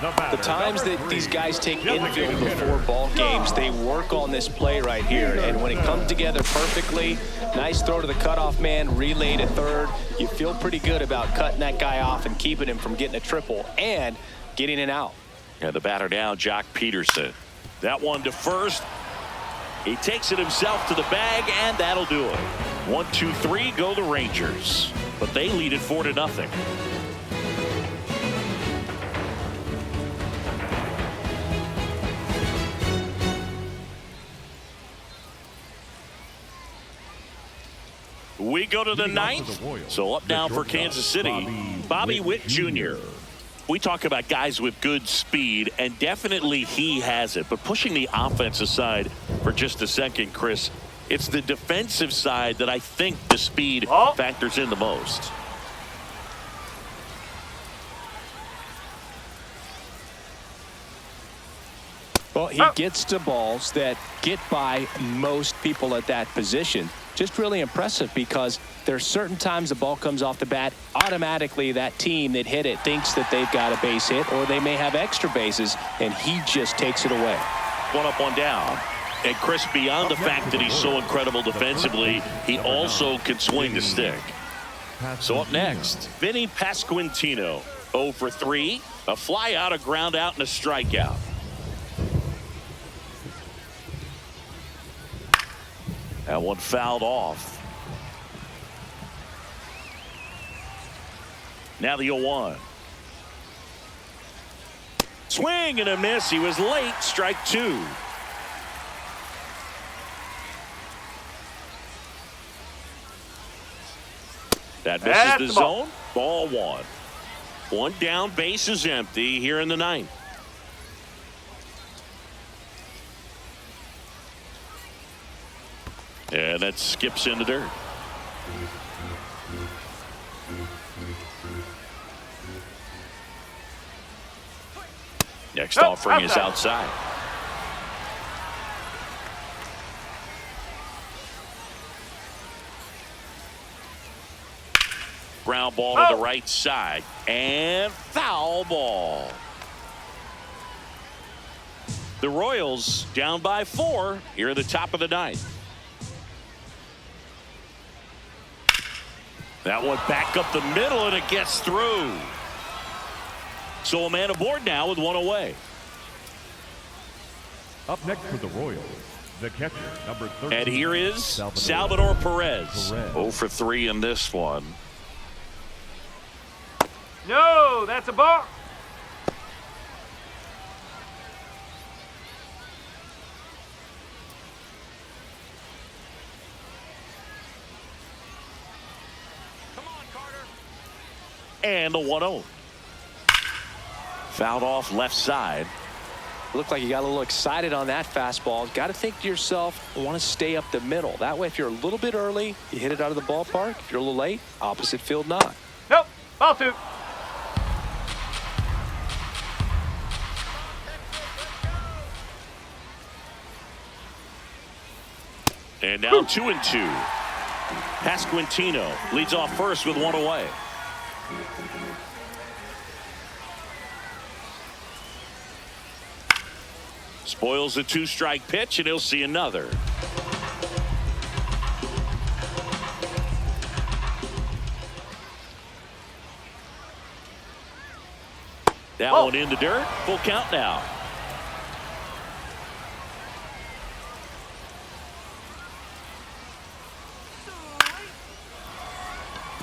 The times that these guys take infield before ball games, they work on this play right here. And when it comes together perfectly, nice throw to the cutoff man, relay to third. You feel pretty good about cutting that guy off and keeping him from getting a triple and getting an out. And the batter now, Jock Peterson. That one to first. He takes it himself to the bag, and that'll do it. 1, 2, 3, go the Rangers. But they lead it 4-0. We go to the 9th. So up now for Kansas City, Bobby Witt Jr. We talk about guys with good speed, and definitely he has it. But pushing the offense aside for just a second, Chris, it's the defensive side that I think the speed factors in the most. Well, he gets to balls that get by most people at that position. Just really impressive because there's certain times the ball comes off the bat, automatically that team that hit it thinks that they've got a base hit or they may have extra bases, and he just takes it away. 1 up, 1 down. And Chris, beyond the fact that he's so incredible defensively, he also can swing the stick. So up next, Vinny Pasquantino, 0 for 3, a fly out, a ground out, and a strikeout. That one fouled off. Now the 0-1. Swing and a miss. He was late. Strike 2. That misses the zone. Ball 1. 1 down, base is empty here in the 9th. And that skips into dirt. Next offering is outside. Ground ball to the right side. And foul ball. The Royals down by 4 here at the top of the 9th. That one back up the middle, and it gets through. So a man aboard now with 1 away. Up next for the Royals, The catcher, number 13. And here is Salvador Perez. 0 for 3 in this one. No, that's a ball. And the 1-0. Fouled off left side. Looked like you got a little excited on that fastball. Got to think to yourself, I want to stay up the middle. That way, if you're a little bit early, you hit it out of the ballpark. If you're a little late, opposite field knock. Nope, ball 2. And now 2-2. Pasquantino leads off first with 1 away. Spoils the 2-strike pitch, and he'll see another. That one in the dirt. Full count now.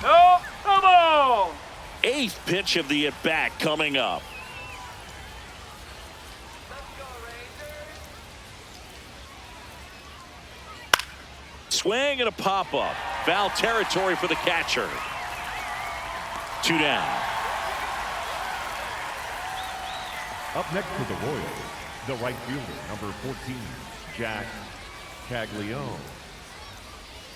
No, come on. 8th pitch of the at-bat coming up. Swing and a pop-up. Foul territory for the catcher. 2 down. Up next for the Royals, the right fielder, number 14, Jack Caglione.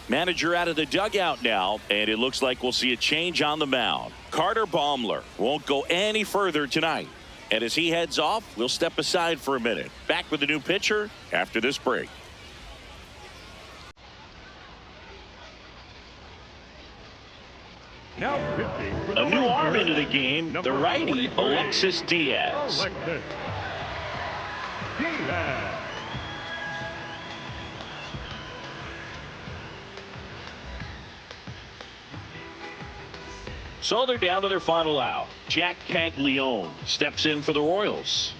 Manager out of the dugout now, and it looks like we'll see a change on the mound. Carter Baumler won't go any further tonight. And as he heads off, we'll step aside for a minute. Back with the new pitcher after this break. Now pitching for the A new arm Rangers, into the game, the number righty 43, Alexis Diaz. Alexis Diaz. So they're down to their final out. Jack Caglione steps in for the Royals.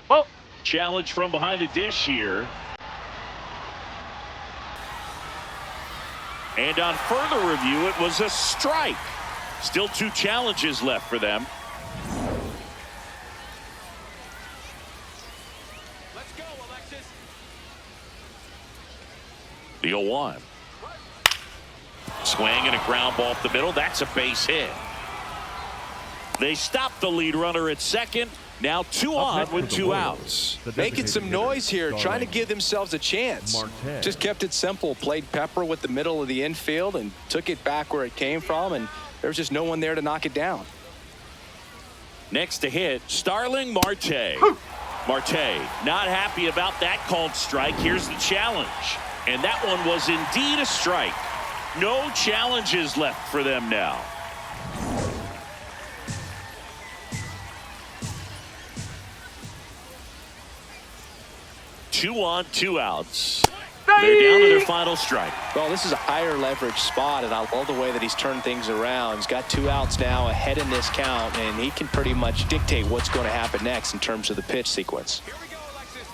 Oh, Challenge from behind the dish here. And on further review, it was a strike. Still 2 challenges left for them. Let's go, Alexis. The 0-1. Swing and a ground ball up the middle. That's a base hit. They stop the lead runner at second. Now 2 on with 2 outs. Making some noise here, trying to give themselves a chance. Just kept it simple. Played pepper with the middle of the infield and took it back where it came from, and there was just no one there to knock it down. Next to hit, Starling Marte. Marte not happy about that called strike. Here's the challenge. And that one was indeed a strike. No challenges left for them now. Two on, 2 outs. They're down to their final strike. Well, this is a higher leverage spot, and I love the way that he's turned things around. He's got 2 outs now ahead in this count, and he can pretty much dictate what's going to happen next in terms of the pitch sequence. Here we go, Alexis.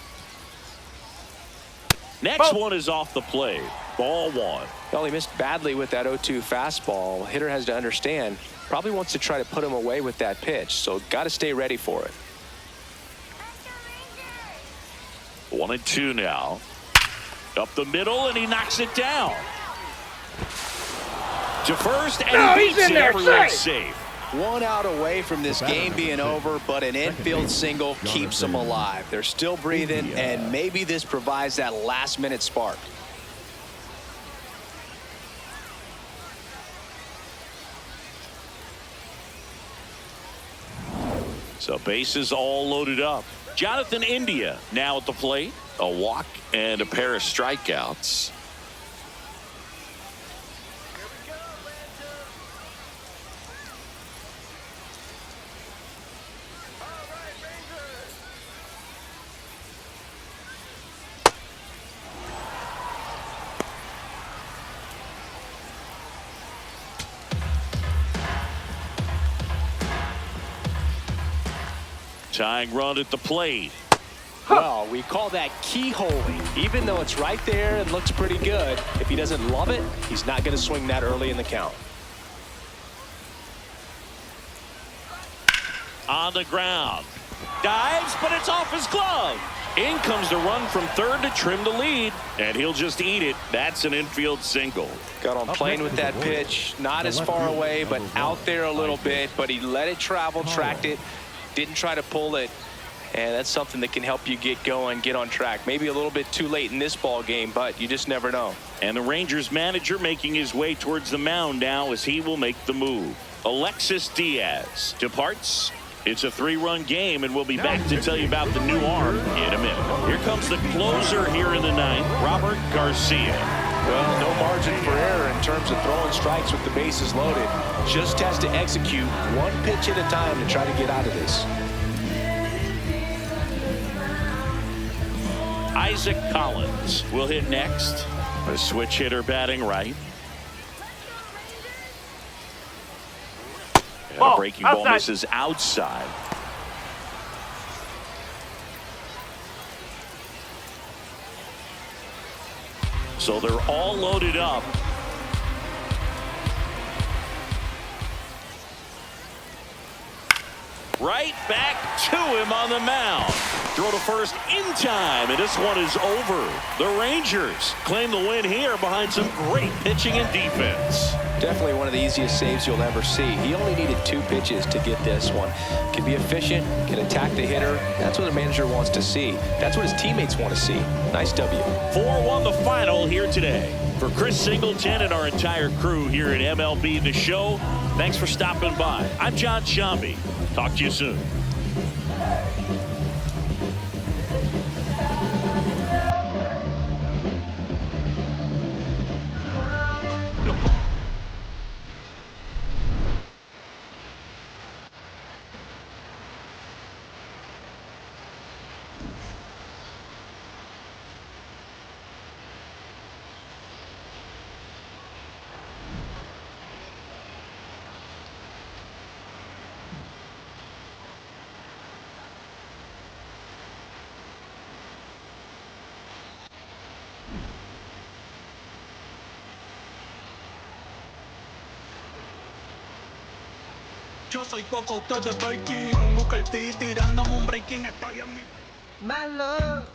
Next one is off the plate. Ball 1. Well, he missed badly with that 0-2 fastball. Hitter has to understand, probably wants to try to put him away with that pitch, so got to stay ready for it. 1-2 now. Up the middle, and he knocks it down. To first, and he beats it. Everyone's safe. 1 out away from this game being over, but an infield single keeps them alive. They're still breathing, and maybe this provides that last-minute spark. So bases all loaded up. Jonathan India now at the plate. A walk and a pair of strikeouts. Tying run at the plate. Well, we call that keyholing. Even though it's right there and looks pretty good, if he doesn't love it, he's not going to swing that early in the count. On the ground. Dives, but it's off his glove. In comes the run from third to trim the lead, and he'll just eat it. That's an infield single. Got on plane with that pitch. Not as far away, but out there a little bit. But he let it travel, tracked it, didn't try to pull it. And that's something that can help you get going, get on track. Maybe a little bit too late in this ball game, but you just never know. And the Rangers manager making his way towards the mound now as he will make the move. Alexis Diaz departs. It's a 3-run game, and we'll be back to tell you about the new arm in a minute. Here comes the closer here in the ninth, Robert Garcia. Well, no margin for error in terms of throwing strikes with the bases loaded. Just has to execute one pitch at a time to try to get out of this. Isaac Collins will hit next. A switch hitter batting right. And a breaking ball misses outside. So they're all loaded up. Right back to him on the mound. Throw to first in time, and this one is over. The Rangers claim the win here behind some great pitching and defense. Definitely one of the easiest saves you'll ever see. He only needed 2 pitches to get this one. Can be efficient, can attack the hitter. That's what the manager wants to see. That's what his teammates want to see. Nice W. 4-1 the final here today. For Chris Singleton and our entire crew here at MLB The Show, thanks for stopping by. I'm John Shambi. Talk to you soon. Yo soy Coco, ustedes breaking. Busca el T tirándome un breaking. Estoy en mi... My love.